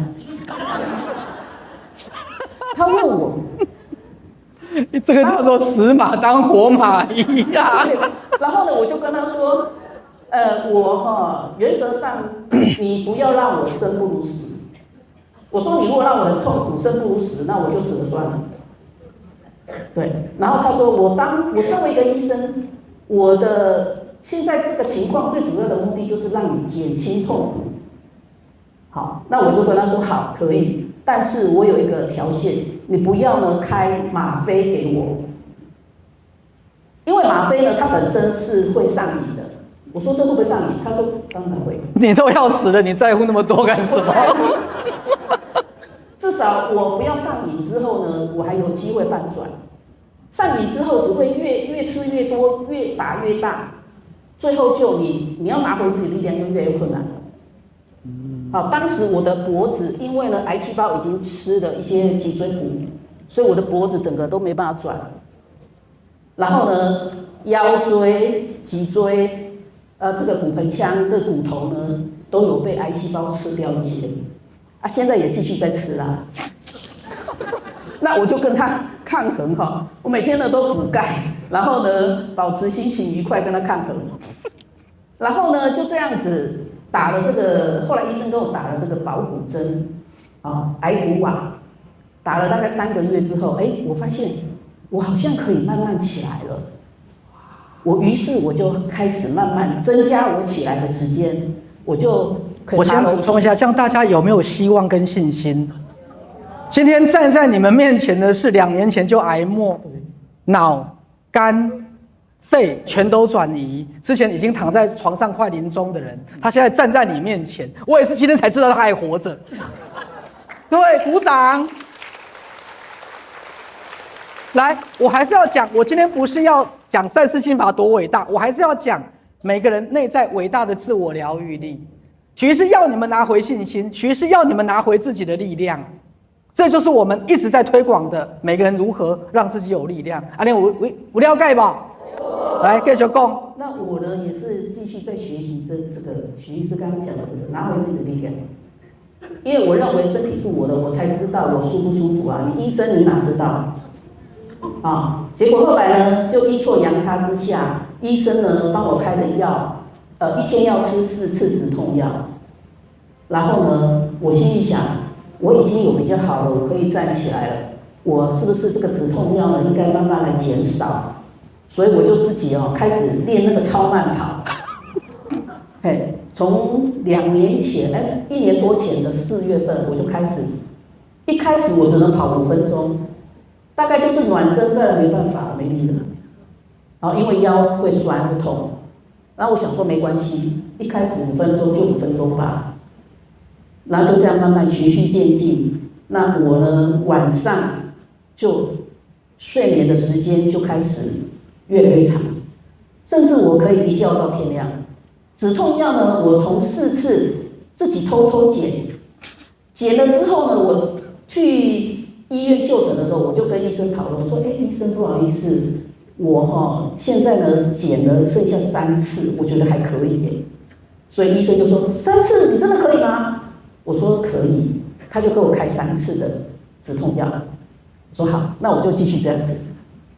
他问我，这个叫做死马当活马医啊。然后呢，我就跟他说，原则上你不要让我生不如死。我说你如果让我很痛苦，生不如死，那我就死了算了。对，然后他说我身为一个医生，我的现在这个情况最主要的目的就是让你减轻痛苦。好，那我就跟他说好，可以，但是我有一个条件，你不要呢开吗啡给我，因为吗啡呢它本身是会上瘾的。我说这会不会上瘾？他说当然会。你都要死了，你在乎那么多干什么？至少我不要上瘾之后呢，我还有机会翻转。上瘾之后只会越吃越多，越打越大，最后就你要拿回自己力量就越有困难。好，当时我的脖子因为呢癌细胞已经吃了一些脊椎骨，所以我的脖子整个都没办法转。然后呢，腰椎、脊椎，这个骨盆腔、这个骨头呢，都有被癌细胞吃掉一些。现在也继续在吃啦。那我就跟他抗衡哈，我每天呢都补钙，然后呢保持心情愉快跟他抗衡。然后呢就这样子打了这个，后来医生给我打了这个保骨针，癌骨瓦，打了大概3个月之后，我发现我好像可以慢慢起来了。于是我就开始慢慢增加我起来的时间，我先补充一下，这样大家有没有希望跟信心？今天站在你们面前的是2年前就癌末、脑、肝、肺全都转移，之前已经躺在床上快临终的人，他现在站在你面前，我也是今天才知道他还活着。各位鼓掌！来，我还是要讲，我今天不是要讲善事心法多伟大，我还是要讲每个人内在伟大的自我疗愈力。徐是要你们拿回信心，徐是要你们拿回自己的力量，这就是我们一直在推广的，每个人如何让自己有力量。阿莲，我了解吧？来，继续讲。那我呢，也是继续在学习这个许医师刚刚讲的拿回自己的力量，因为我认为身体是我的，我才知道我舒不舒服啊。你医生你哪知道？结果后来呢，就阴错阳差之下，医生呢帮我开的药。1天要吃4次止痛药，然后呢，我心里想，我已经有比较好了，我可以站起来了，我是不是这个止痛药呢应该慢慢来减少？所以我就自己开始练那个超慢跑。从2年前，1年多前的4月份我就开始，一开始我只能跑5分钟，大概就是暖身段没办法没力了，然后因为腰会酸会痛。然后我想说没关系，一开始5分钟就5分钟吧，然后就这样慢慢循序渐进。那我呢，晚上就睡眠的时间就开始越来越长，甚至我可以一觉到天亮。止痛药呢，我从4次自己偷偷减了之后呢，我去医院就诊的时候，我就跟医生讨论说，医生不好意思。我现在呢减了剩下3次，我觉得还可以耶。所以医生就说3次你真的可以吗？我说可以，他就给我开3次的止痛药。我说好，那我就继续这样子，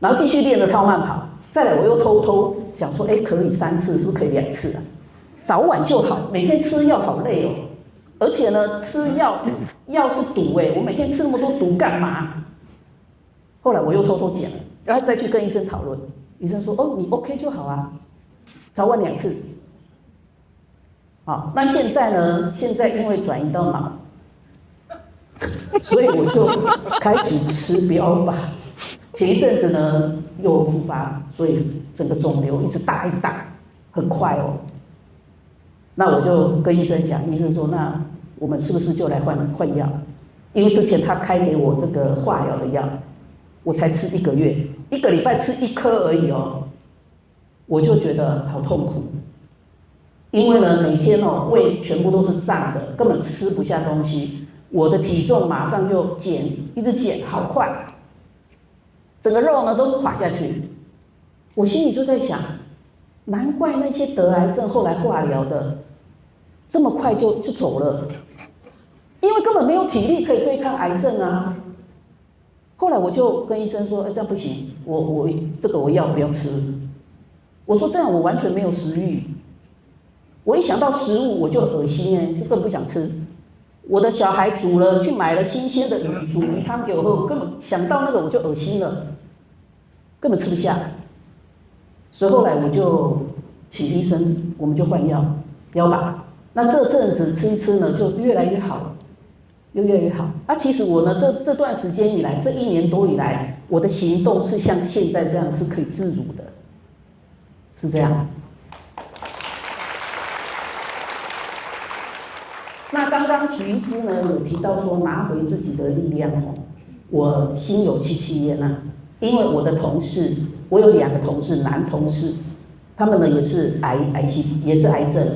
然后继续练了超慢跑。再来我又偷偷想说，可以3次，是不是可以2次啊？早晚就好，每天吃药好累哦，而且呢吃药是毒我每天吃那么多毒干嘛？后来我又偷偷减了。然后再去跟医生讨论，医生说：“你 OK 就好啊，早晚2次。”好，那现在呢？现在因为转移到脑，所以我就开始吃标靶。前一阵子呢又复发，所以整个肿瘤一直大，很快哦。那我就跟医生讲，医生说那我们是不是就来换药？因为之前他开给我这个化疗的药，我才吃1个月，1个礼拜吃1颗而已哦，我就觉得好痛苦。因为呢，每天哦胃全部都是胀的，根本吃不下东西，我的体重马上就减，一直减，好快，整个肉呢都垮下去。我心里就在想，难怪那些得癌症后来化疗的这么快就走了，因为根本没有体力可以对抗癌症啊。后来我就跟医生说，这样不行，我这个我药不要吃。我说这样我完全没有食欲。我一想到食物我就恶心就更不想吃。我的小孩去买了新鲜的鱼，煮鱼汤给我喝，我根本想到那个我就恶心了，根本吃不下。所以后来我就请医生，我们就换药标靶。那这阵子吃一吃呢，就越来越好，越来越好。其实我呢，这段时间以来，这1年多以来，我的行动是像现在这样是可以自如的，是这样。那刚刚徐医师呢有提到说拿回自己的力量我心有戚戚焉啊，因为我的同事，我有2个同事，男同事，他们呢也是癌细，也是癌症，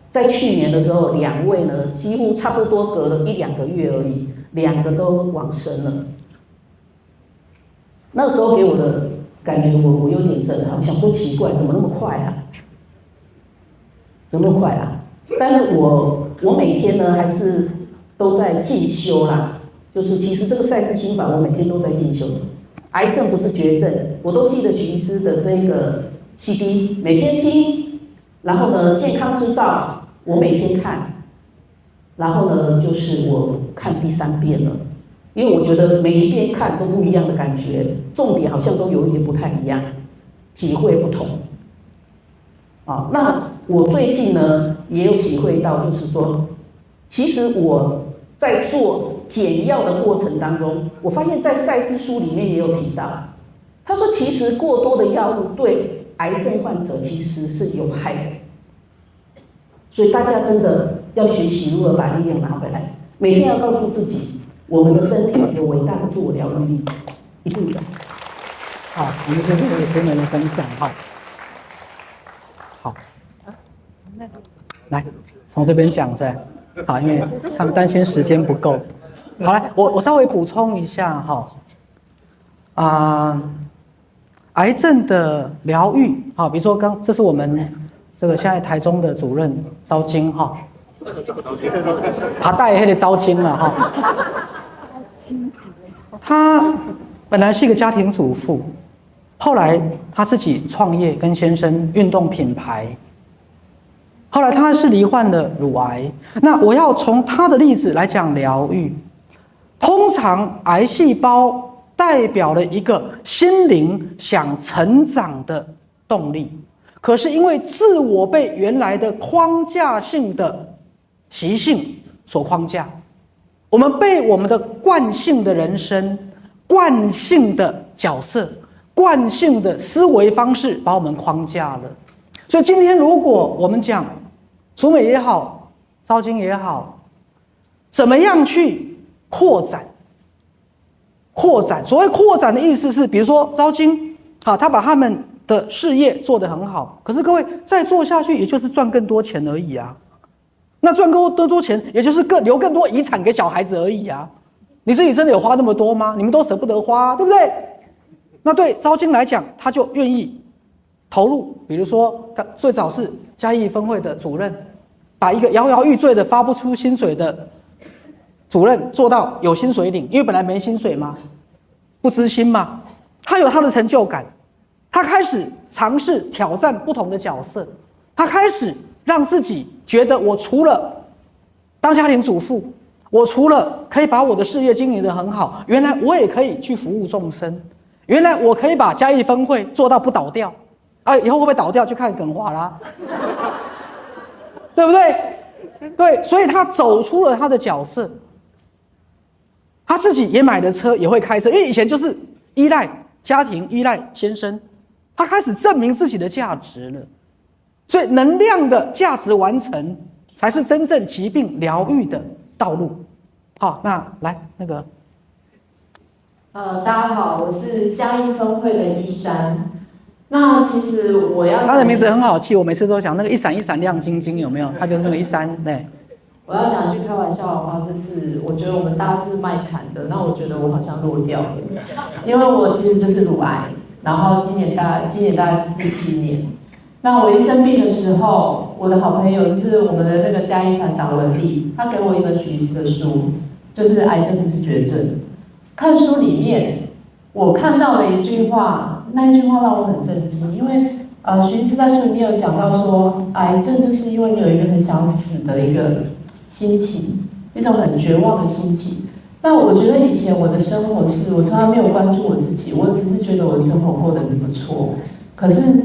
在去年的时候，2位呢几乎差不多隔了1-2个月而已，2个都往生了。那时候给我的感觉，我有点震撼，想说奇怪，怎么那么快啊？怎么那么快啊？但是我每天呢还是都在进修啦，就是其实这个赛斯心法我每天都在进修。癌症不是绝症，我都记得徐医师的这个 CD， 每天听，然后呢健康之道我每天看，然后呢就是我看第3遍了，因为我觉得每一遍看都不一样的感觉，重点好像都有一点不太一样，体会不同。那我最近呢也有体会到，就是说，其实我在做减药的过程当中，我发现在赛斯书里面也有提到，他说其实过多的药物对癌症患者其实是有害的，所以大家真的要学习如何把力量拿回来，每天要告诉自己，我们的身体有伟大的自我疗愈力，一定的。好，我们这边也是人分享哈。好，来从这边讲噻。好，因为他们担心时间不够。好，来，我稍微补充一下哈。癌症的疗愈，好，比如说这是我们这个现在台中的主任昭金哈，他带黑的昭金了哈。他本来是一个家庭主妇，后来他自己创业，跟先生运动品牌。后来他是罹患了乳癌，那我要从他的例子来讲疗愈。通常癌细胞代表了一个心灵想成长的动力，可是因为自我被原来的框架性的习性所框架，我们被我们的惯性的人生、惯性的角色、惯性的思维方式把我们框架了。所以今天如果我们讲淑美也好，昭金也好，怎么样去扩展？所谓扩展的意思是，比如说昭金，好，他把他们的事业做得很好，可是各位再做下去，也就是赚更多钱而已啊。那赚更多钱，也就是留更多遗产给小孩子而已啊。你自己真的有花那么多吗？你们都舍不得花，对不对？那对昭金来讲，他就愿意投入，比如说最早是嘉义分会的主任，把一个摇摇欲坠的发不出薪水的主任做到有薪水领，因为本来没薪水嘛，不知心嘛，他有他的成就感，他开始尝试挑战不同的角色，他开始让自己觉得，我除了当家庭主妇，我除了可以把我的事业经营得很好，原来我也可以去服务众生，原来我可以把嘉义分会做到不倒掉。以后会不会倒掉就看梗话啦，对不对？对，所以他走出了他的角色，他自己也买了车，也会开车，因为以前就是依赖家庭、依赖先生，他开始证明自己的价值了。所以能量的价值完成，才是真正疾病疗愈的道路。好，那来那个，大家好，我是嘉义分会的依珊。那其实我要他的名字很好记，我每次都讲那个一闪一闪亮晶晶，有没有？他就是那个一珊，对。我要讲句开玩笑的话，就是我觉得我们大家是卖惨的，那我觉得我好像落掉了，因为我其实就是乳癌，然后今年大概第7年。那我一生病的时候，我的好朋友就是我们的那个嘉义团长文丽，他给我一本许医师的书，就是《癌症不是绝症》。看书里面，我看到了一句话，那一句话让我很震惊，因为许医师在书里面有讲到说，癌症就是因为你有一个很想死的一个心情，一种很绝望的心情。但我觉得以前我的生活是我从来没有关注我自己，我只是觉得我的生活过得很不错，可是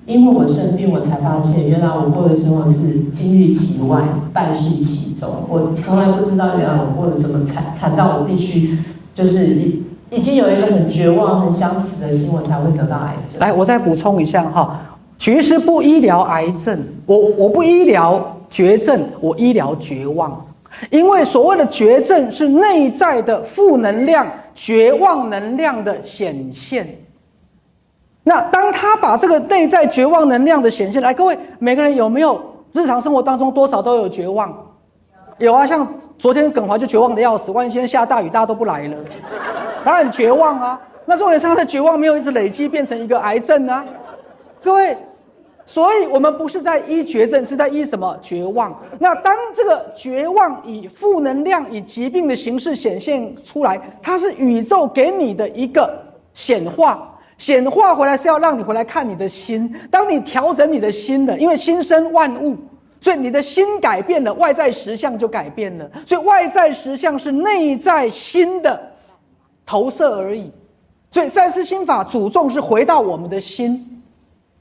因为我生病，我才发现原来我过的生活是金玉其外，败絮其中。我从来不知道原来我过得这么惨到我必须就是已经有一个很绝望、很想死的心，我才会得到癌症。来，我再补充一下哈，许医师不医疗癌症，我不医疗绝症，我医疗绝望。因为所谓的绝症是内在的负能量、绝望能量的显现。那当他把这个内在绝望能量的显现，来，各位每个人有没有日常生活当中多少都有绝望？有啊，像昨天耿华就绝望的要死，万一今天下大雨，大家都不来了，他很绝望啊。那重点是他的绝望没有一直累积变成一个癌症啊，各位。所以我们不是在医绝症，是在医什么？绝望。那当这个绝望以负能量、以疾病的形式显现出来，它是宇宙给你的一个显化。显化回来是要让你回来看你的心。当你调整你的心了，因为心生万物，所以你的心改变了，外在实相就改变了。所以外在实相是内在心的投射而已。所以赛斯心法主重是回到我们的心。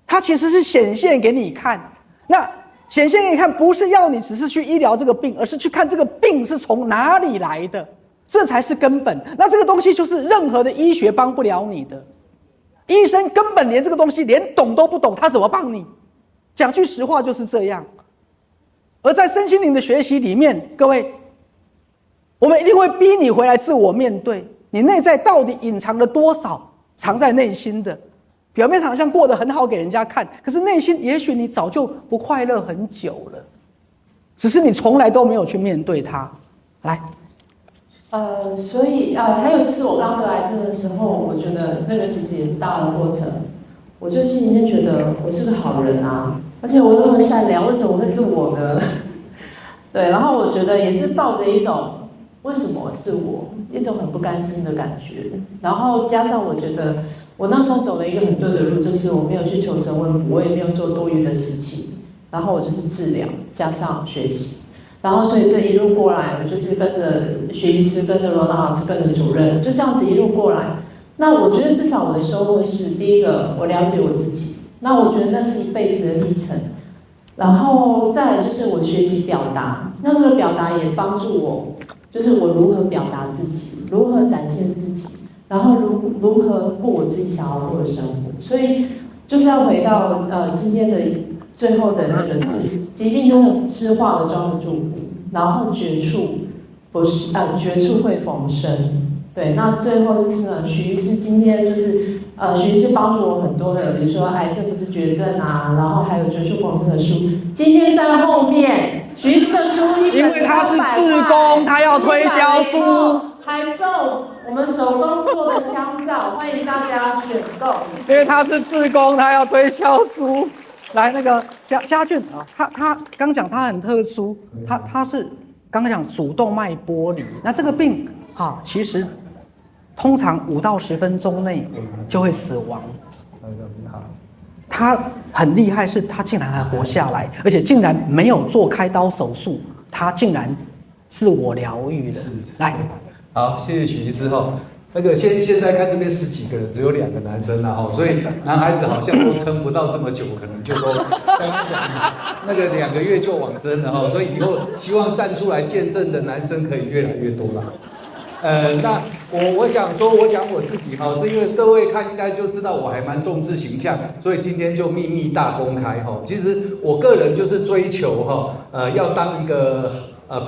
它其实是显现给你看，那显现给你看不是要你只是去医疗这个病，而是去看这个病是从哪里来的，这才是根本。那这个东西就是任何的医学帮不了你的，医生根本连这个东西连懂都不懂，他怎么帮你？讲句实话就是这样。而在身心灵的学习里面，各位，我们一定会逼你回来自我面对，你内在到底隐藏了多少藏在内心的。表面上好像过得很好给人家看，可是内心也许你早就不快乐很久了，只是你从来都没有去面对它。来，所以还有就是我刚得癌症的时候，我觉得那个其实也是大的过程。我就心里面觉得我是个好人啊，而且我那么善良，为什么会是我呢？对，然后我觉得也是抱着一种为什么是我，一种很不甘心的感觉。然后加上我觉得。我那时候走了一个很对的路，就是我没有去求神问卜，我也没有做多余的事情，然后我就是治疗加上学习，然后所以这一路过来，我就是跟着学医师，跟着罗娜老师，跟着主任，就这样子一路过来。那我觉得至少我的收获是，第一个我了解我自己，那我觉得那是一辈子的历程，然后再来就是我学习表达，那这个表达也帮助我，就是我如何表达自己，如何展现自己。然后如何过我自己想要过的生活，所以就是要回到今天的最后的那个疾病真的是化了妆的祝福，然后绝处不是绝处会逢生。对，那最后就是呢，许医师今天就是许医师帮助我很多的，比如说癌症不是绝症啊，然后还有绝处逢生的书，今天在后面许医师的书因为他是志工，他要推销书。还送我们手工做的香皂，欢迎大家选购。因为他是志工，他要推销书。来，那个家俊啊，他刚讲他很特殊，他是刚刚讲主动脉剥离。那这个病其实通常5到10分钟内就会死亡。他很厉害，是他竟然还活下来，而且竟然没有做开刀手术，他竟然自我疗愈了。来。好，谢谢许医师哈。那个现在看这边10几个人，只有2个男生啦哈，所以男孩子好像都撑不到这么久，可能就都刚刚讲那个2个月就往生了哈，所以以后希望站出来见证的男生可以越来越多啦。那我想说，我讲我自己哈，是因为各位看应该就知道我还蛮重视形象，所以今天就秘密大公开哈。其实我个人就是追求哈，要当一个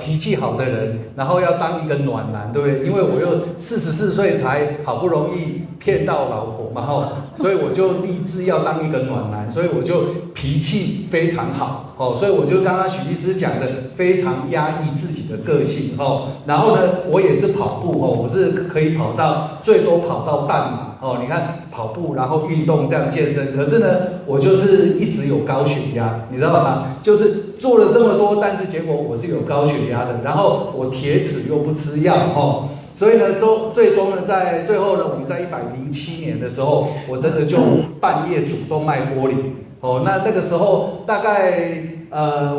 脾气好的人，然后要当一个暖男，对不对？因为我又44岁才好不容易骗到老婆嘛哈，所以我就立志要当一个暖男，所以我就脾气非常好哦，所以我就刚刚许医师讲的，非常压抑自己的个性哦。然后呢，我也是跑步哦，我是可以跑到最多跑到半马哦。你看跑步，然后运动这样健身，可是呢，我就是一直有高血压，你知道吗？就是做了这么多，但是结果我是有高血压的，然后我铁齿又不吃药哦。所以呢，最终呢，在最后呢，我们在107年的时候，我真的就半夜主动脉剥离哦。那个时候大概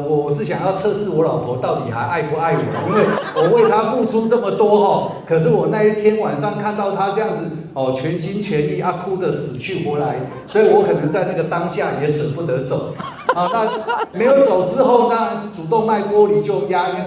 我是想要测试我老婆到底还爱不爱我，因为我为她付出这么多哦。可是我那一天晚上看到她这样子哦，全心全意啊，哭得死去活来，所以我可能在那个当下也舍不得走。那没有走之后，当然主动脉剥离就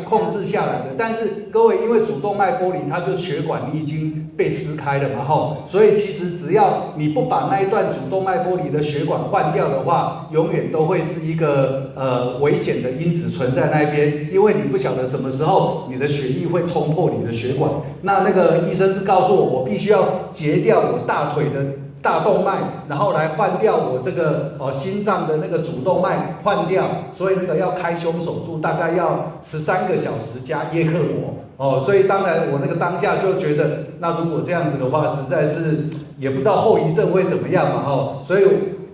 控制下来了。但是各位，因为主动脉剥离，它就血管你已经被撕开了嘛，所以其实只要你不把那一段主动脉剥离的血管换掉的话，永远都会是一个危险的因子存在那边，因为你不晓得什么时候你的血液会冲破你的血管。那个医生是告诉我，我必须要截掉我大腿的大动脉，然后来换掉我这个心脏的那个主动脉换掉，所以那个要开胸手术，大概要13个小时加叶克膜所以当然我那个当下就觉得，那如果这样子的话，实在是也不知道后遗症会怎么样嘛所以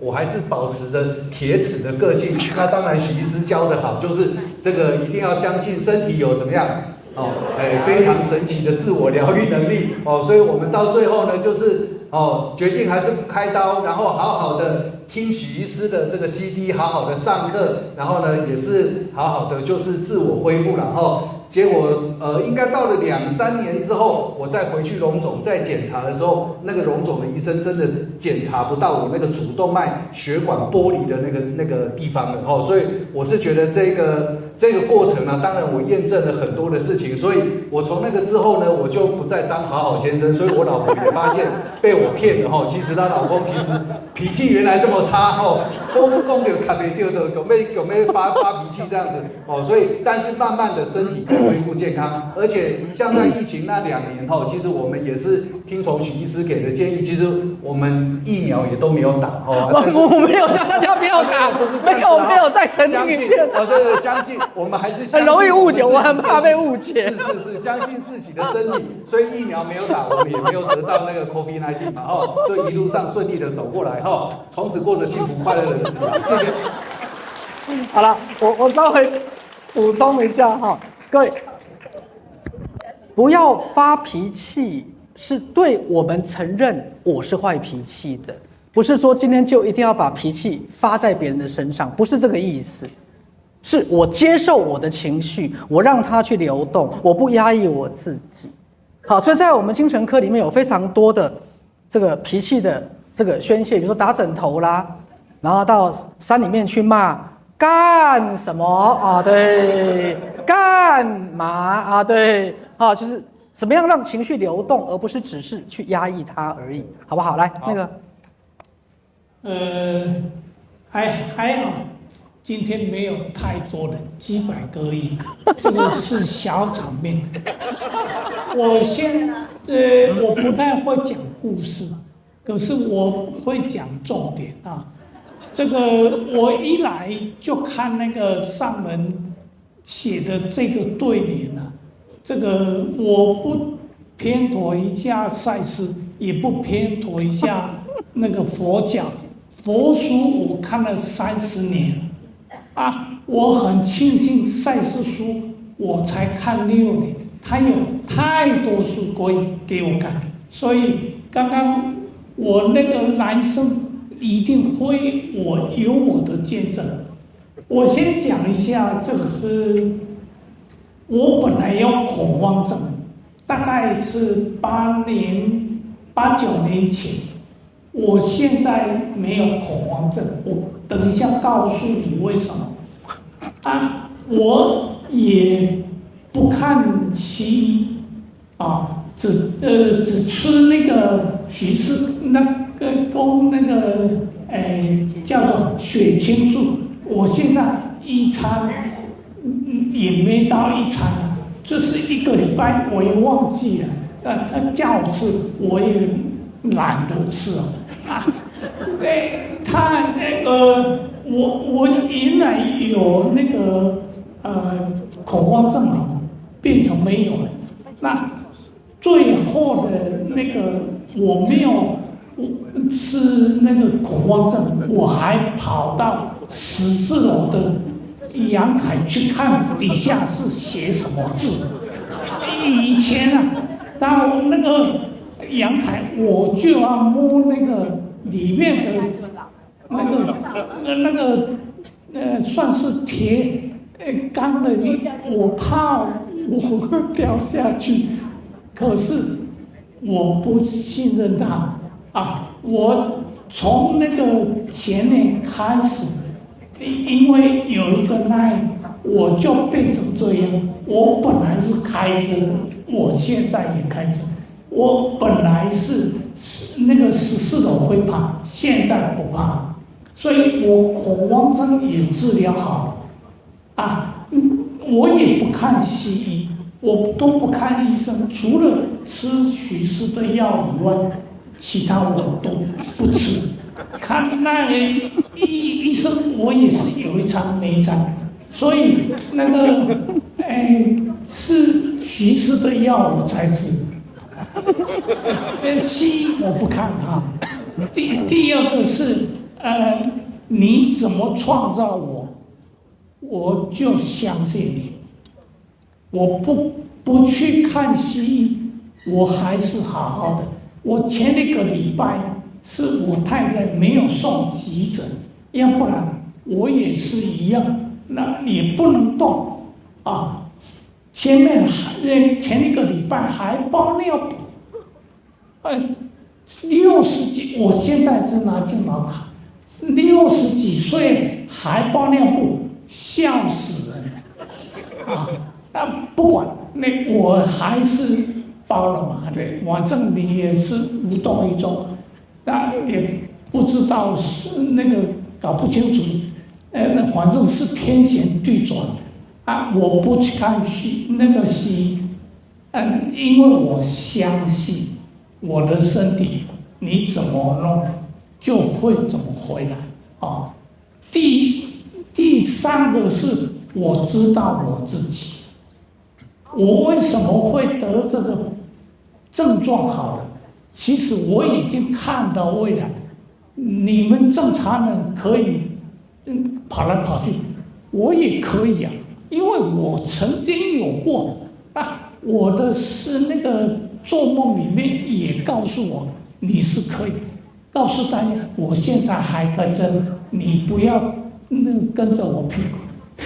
我还是保持着铁齿的个性。那当然许医师教的好，就是这个一定要相信身体有怎么样非常神奇的自我疗愈能力所以我们到最后呢，就是决定还是不开刀，然后好好的听许医师的这个 CD， 好好的上课，然后呢也是好好的就是自我恢复，然后结果应该到了2-3年之后，我再回去荣总再检查的时候，那个荣总的医生真的检查不到我那个主动脉血管剥离的那个地方了所以我是觉得这个过程当然我验证了很多的事情，所以我从那个之后呢，我就不再当好好先生，所以我老婆也发现被我骗了其实她老公其实脾气原来这么差公就卡没掉的，有没有发脾气这样子所以但是慢慢的身体恢复健康，而且像在疫情那2年其实我们也是听从许医师给的建议，其实我们疫苗也都没有打我没有叫大家不要打，没有再澄清一遍。对，相信我们还是很容易误解，我很怕被误解。是相信自己的身体，所以疫苗没有打，我们也没有得到那个 COVID-19 嘛所以一路上顺利的走过来从此过着幸福快乐的日子。谢谢。好了，我稍微补充一下各位，不要发脾气，是对我们承认我是坏脾气的，不是说今天就一定要把脾气发在别人的身上，不是这个意思。是我接受我的情绪，我让它去流动，我不压抑我自己。好，所以在我们精神科里面有非常多的这个脾气的这个宣泄，比如说打枕头啦，然后到山里面去骂干什么对，干嘛对，就是怎么样让情绪流动，而不是只是去压抑它而已，好不好？来，那个，还好。今天没有太多人，几百个而已，这个是小场面。我不太会讲故事，可是我会讲重点这个我一来就看那个上人写的这个对联这个我不偏颇一下赛事，也不偏颇一下那个佛教佛书，我看了30年。我很庆幸赛事书我才看6年，他有太多书可以给我看，所以刚刚我那个男生一定会有我的见证。我先讲一下，这个是我本来有恐慌症，大概是8、9年前，我现在没有恐慌症，我等一下告诉你为什么。我也不看西医只吃那个徐氏那个供那个叫做血清素，我现在一餐也没到一餐，就是1个礼拜我也忘记了，他叫我吃我也懒得吃了啊。他那个我原来有那个恐慌症啊，变成没有了。那最后的那个我没有吃那个恐慌症，我还跑到14楼的阳台去看底下是写什么字。以前啊，到那个阳台我就要摸那个里面的那个算是铁钢的，我怕我掉下去。可是我不信任他啊！我从那个前年开始，因为有一个那，我就变成这样。我本来是开车的，我现在也开车。我本来是那个14楼会怕，现在不怕，所以我恐慌症也治疗好啊。我也不看西医，我都不看医生，除了吃许氏的药以外，其他我都不吃。看那医生，我也是有一餐没一餐，所以那个吃许氏的药我才吃。西医我不看啊。第二个是你怎么创造我，我就相信你。我不去看西医，我还是好好的。我前1个礼拜是我太太没有送急诊，要不然我也是一样，那也不能动啊。前1个礼拜还包尿布，60几，我现在正拿健保卡，60几岁还包尿布，笑死人啊！不管，那我还是包了嘛，对，反正你也是无动于衷，那也不知道是那个搞不清楚，反正是天旋地转啊！我不去看那个西医，因为我相信我的身体，你怎么弄就会怎么回来啊。第3个是我知道我自己。我为什么会得这个症状好了？其实我已经看到未来。你们正常人可以跑来跑去，我也可以啊，因为我曾经有过啊。我的是那个做梦里面也告诉我你是可以。告诉大家，我现在还在这，你不要跟着我屁股，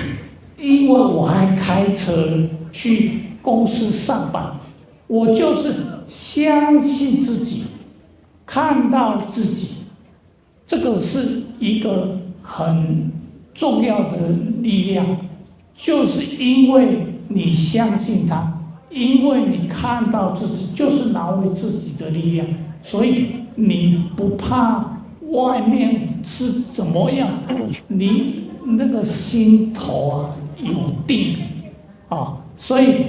因为我还开车去公司上班，我就是相信自己，看到自己，这个是一个很重要的力量，就是因为你相信它，因为你看到自己，就是拿回自己的力量，所以你不怕外面是怎么样，你那个心头啊有定啊，所以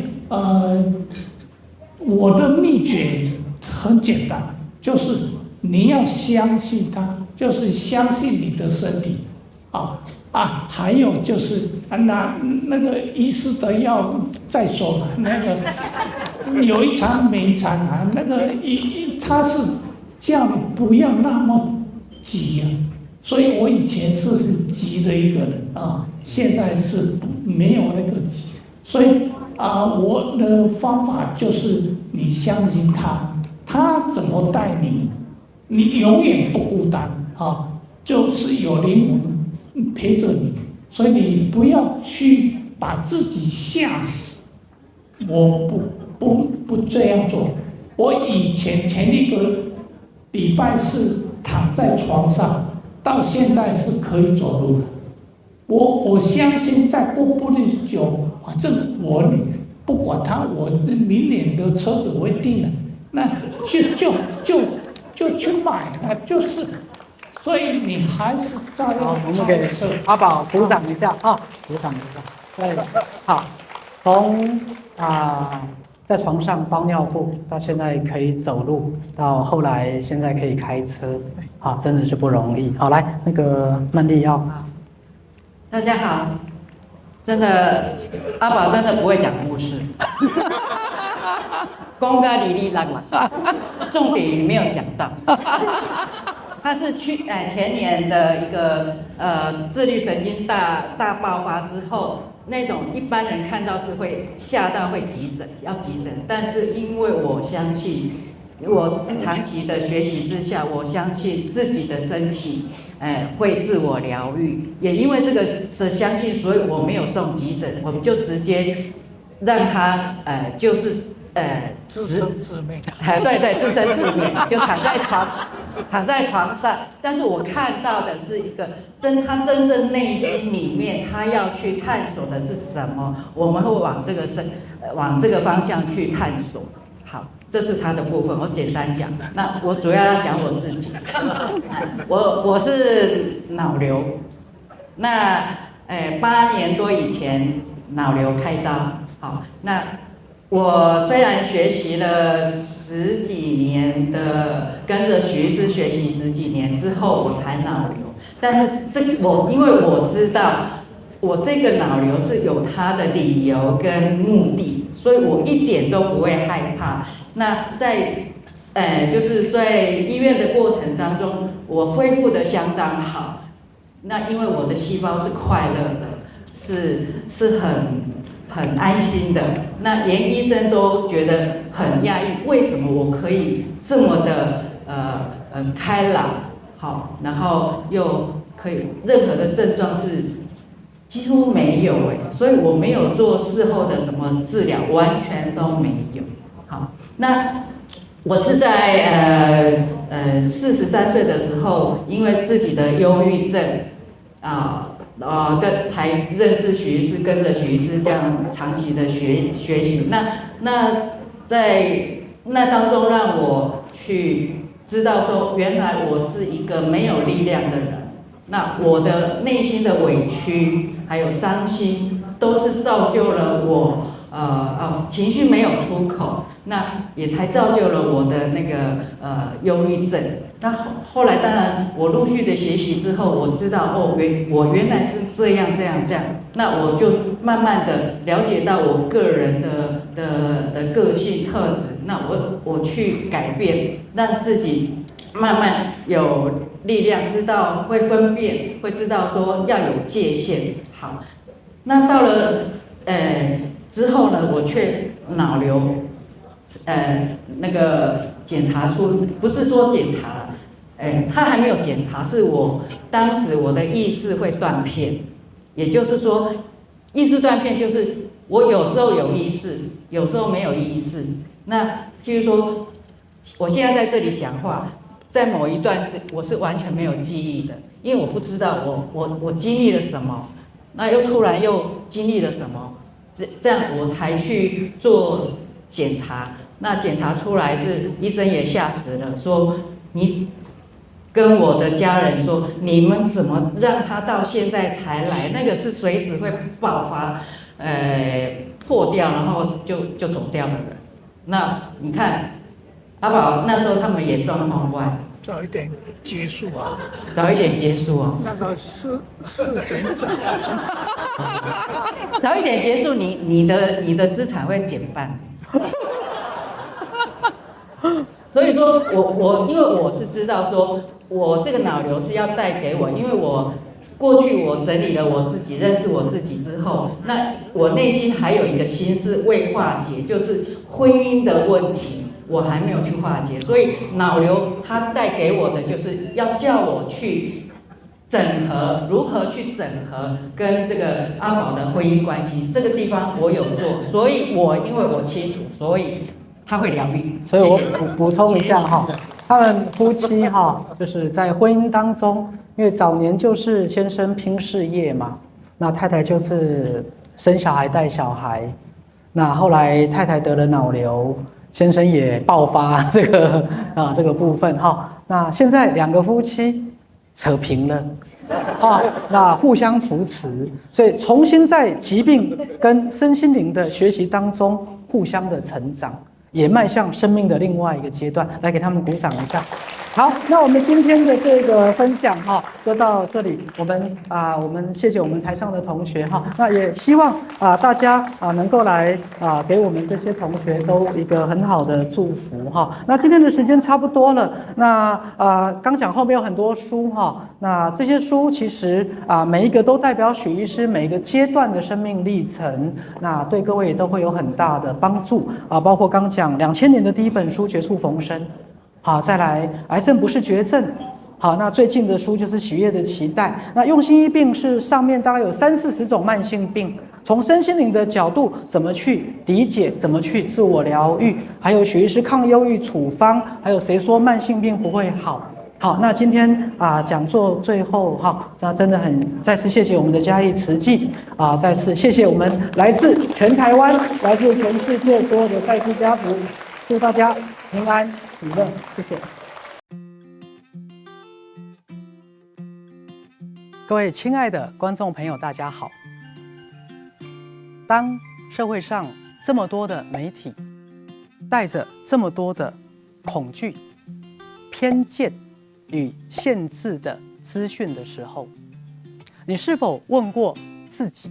我的秘诀很简单，就是你要相信它，就是相信你的身体还有就是那个医师的药再说吧，那个有一餐没一餐啊，那个他是叫你不要那么急啊，所以我以前是很急的一个人啊，现在是没有那个急，所以我的方法就是你相信他，他怎么带你，你永远不孤单啊，就是有灵魂陪着你，所以你不要去把自己吓死。我不这样做。我以前一个礼拜是躺在床上，到现在是可以走路的。我相信再过不久，反正不管他，我明年的车子我会定了，那就去买啊，就是，所以你还是照样我们给阿宝鼓掌一下啊，鼓掌一下。对，好，从在床上包尿布到现在可以走路，到后来现在可以开车，好，真的是不容易。好，来那个曼丽要。大家好，真的阿宝真的不会讲故事，公家哩哩啦啦，重点也没有讲到。他是前年的一个自律神经大爆发之后，那种一般人看到是会吓到会急诊，要急诊。但是因为我相信，我长期的学习之下，我相信自己的身体会自我疗愈。也因为这个是相信，所以我没有送急诊，我们就直接让他就是自生自灭。对，自生自灭，就躺在床上。但是我看到的是一个他真正内心里面他要去探索的是什么，我们会往这个方向去探索。好，这是他的部分，我简单讲。那我主要要讲我自己，我是脑瘤，那8年多以前脑瘤开刀。好，那我虽然学习了10几年的，跟着徐医师学习10几年之后，我才脑瘤。但是因为我知道我这个脑瘤是有它的理由跟目的，所以我一点都不会害怕。那就是在医院的过程当中，我恢复得相当好。那因为我的细胞是快乐的，是很安心的。那连医生都觉得很讶异，为什么我可以这么的开朗，好，然后又可以任何的症状是几乎没有所以我没有做事后的什么治疗，完全都没有。好，那我是在43岁的时候，因为自己的忧郁症才认识许医师，跟着许医师这样长期的学习。那在那当中，让我去知道说，原来我是一个没有力量的人。那我的内心的委屈还有伤心，都是造就了我情绪没有出口，那也才造就了我的那个忧郁症。那后来当然我陆续的学习之后，我知道我原来是这样，那我就慢慢的了解到我个人的个性特质，那我去改变，让自己慢慢有力量，知道会分辨，会知道说要有界限。好，那到了之后呢，我却脑瘤，那个检查出，不是说检查，他还没有检查，是当时我的意识会断片，也就是说，意识断片就是我有时候有意识，有时候没有意识。那譬如说，我现在在这里讲话，在某一段我是完全没有记忆的，因为我不知道我经历了什么，那又突然又经历了什么。这样我才去做检查，那检查出来是医生也吓死了，说你跟我的家人说，你们怎么让他到现在才来？那个是随时会爆发，破掉，然后就走掉的人。那你看，阿宝那时候他们也状况外。早一点结束啊！早一点结束啊！那个是怎样？早一点结束，你的资产会减半。所以说因为我是知道说，我这个脑瘤是要带给我，因为我过去我整理了我自己，认识我自己之后，那我内心还有一个心事未化解，就是婚姻的问题。我还没有去化解，所以脑瘤它带给我的就是要叫我去整合，如何去整合跟这个阿宝的婚姻关系，这个地方我有做，所以因为我清楚，所以他会疗愈。所以我补充一下哈，他们夫妻哈，就是在婚姻当中，因为早年就是先生拼事业嘛，那太太就是生小孩带小孩。那后来太太得了脑瘤，先生也爆发这个部分哈。那现在2个夫妻扯平了。那互相扶持，所以重新在疾病跟身心灵的学习当中互相的成长，也迈向生命的另外一个阶段。来给他们鼓掌一下。好，那我们今天的这个分享就到这里。我们谢谢我们台上的同学那也希望大家能够来给我们这些同学都一个很好的祝福那今天的时间差不多了。那刚讲后面有很多书那这些书其实每一个都代表许医师每个阶段的生命历程，那对各位也都会有很大的帮助包括刚讲2000年的第一本书《绝处逢生》。好，再来，癌症不是绝症。好，那最近的书就是《喜悦的期待》。那用心医病是上面大概有30-40种慢性病，从身心灵的角度怎么去理解，怎么去自我疗愈，还有许医师抗忧郁处方，还有谁说慢性病不会好。好，那今天讲座最后那真的再次谢谢我们的嘉义慈济再次谢谢我们来自全台湾、来自全世界所有的赛斯家族，祝大家平安喜乐，谢谢。各位亲爱的观众朋友，大家好。当社会上这么多的媒体带着这么多的恐惧、偏见与限制的资讯的时候，你是否问过自己，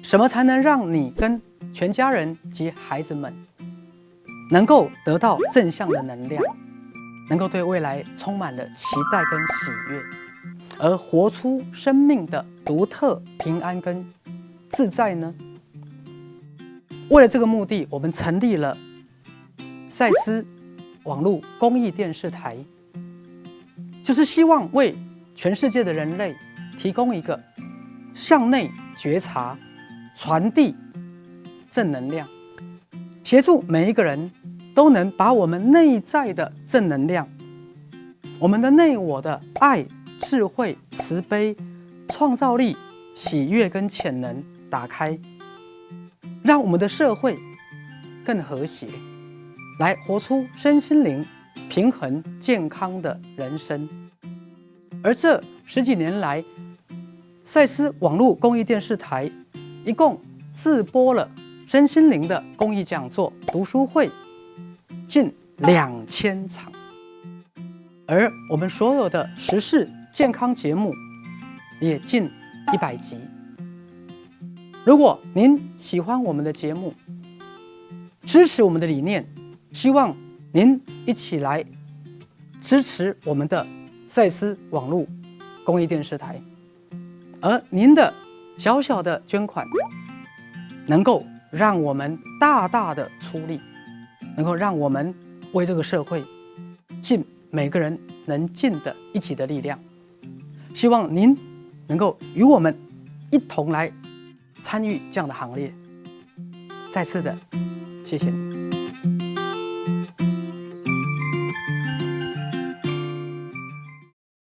什么才能让你跟全家人及孩子们能够得到正向的能量，能够对未来充满了期待跟喜悦，而活出生命的独特平安跟自在呢？为了这个目的，我们成立了赛斯网络公益电视台，就是希望为全世界的人类提供一个向内觉察、传递正能量，协助每一个人都能把我们内在的正能量、我们的内我的爱、智慧、慈悲、创造力、喜悦跟潜能打开，让我们的社会更和谐，来活出身心灵平衡健康的人生。而这10几年来，赛斯网络公益电视台一共自播了身心灵的公益讲座、读书会近2000场，而我们所有的时事健康节目也近100集。如果您喜欢我们的节目，支持我们的理念，希望您一起来支持我们的赛斯网络公益电视台，而您的小小的捐款能够让我们大大的出力，能够让我们为这个社会尽每个人能尽的一己的力量。希望您能够与我们一同来参与这样的行列。再次的谢谢你。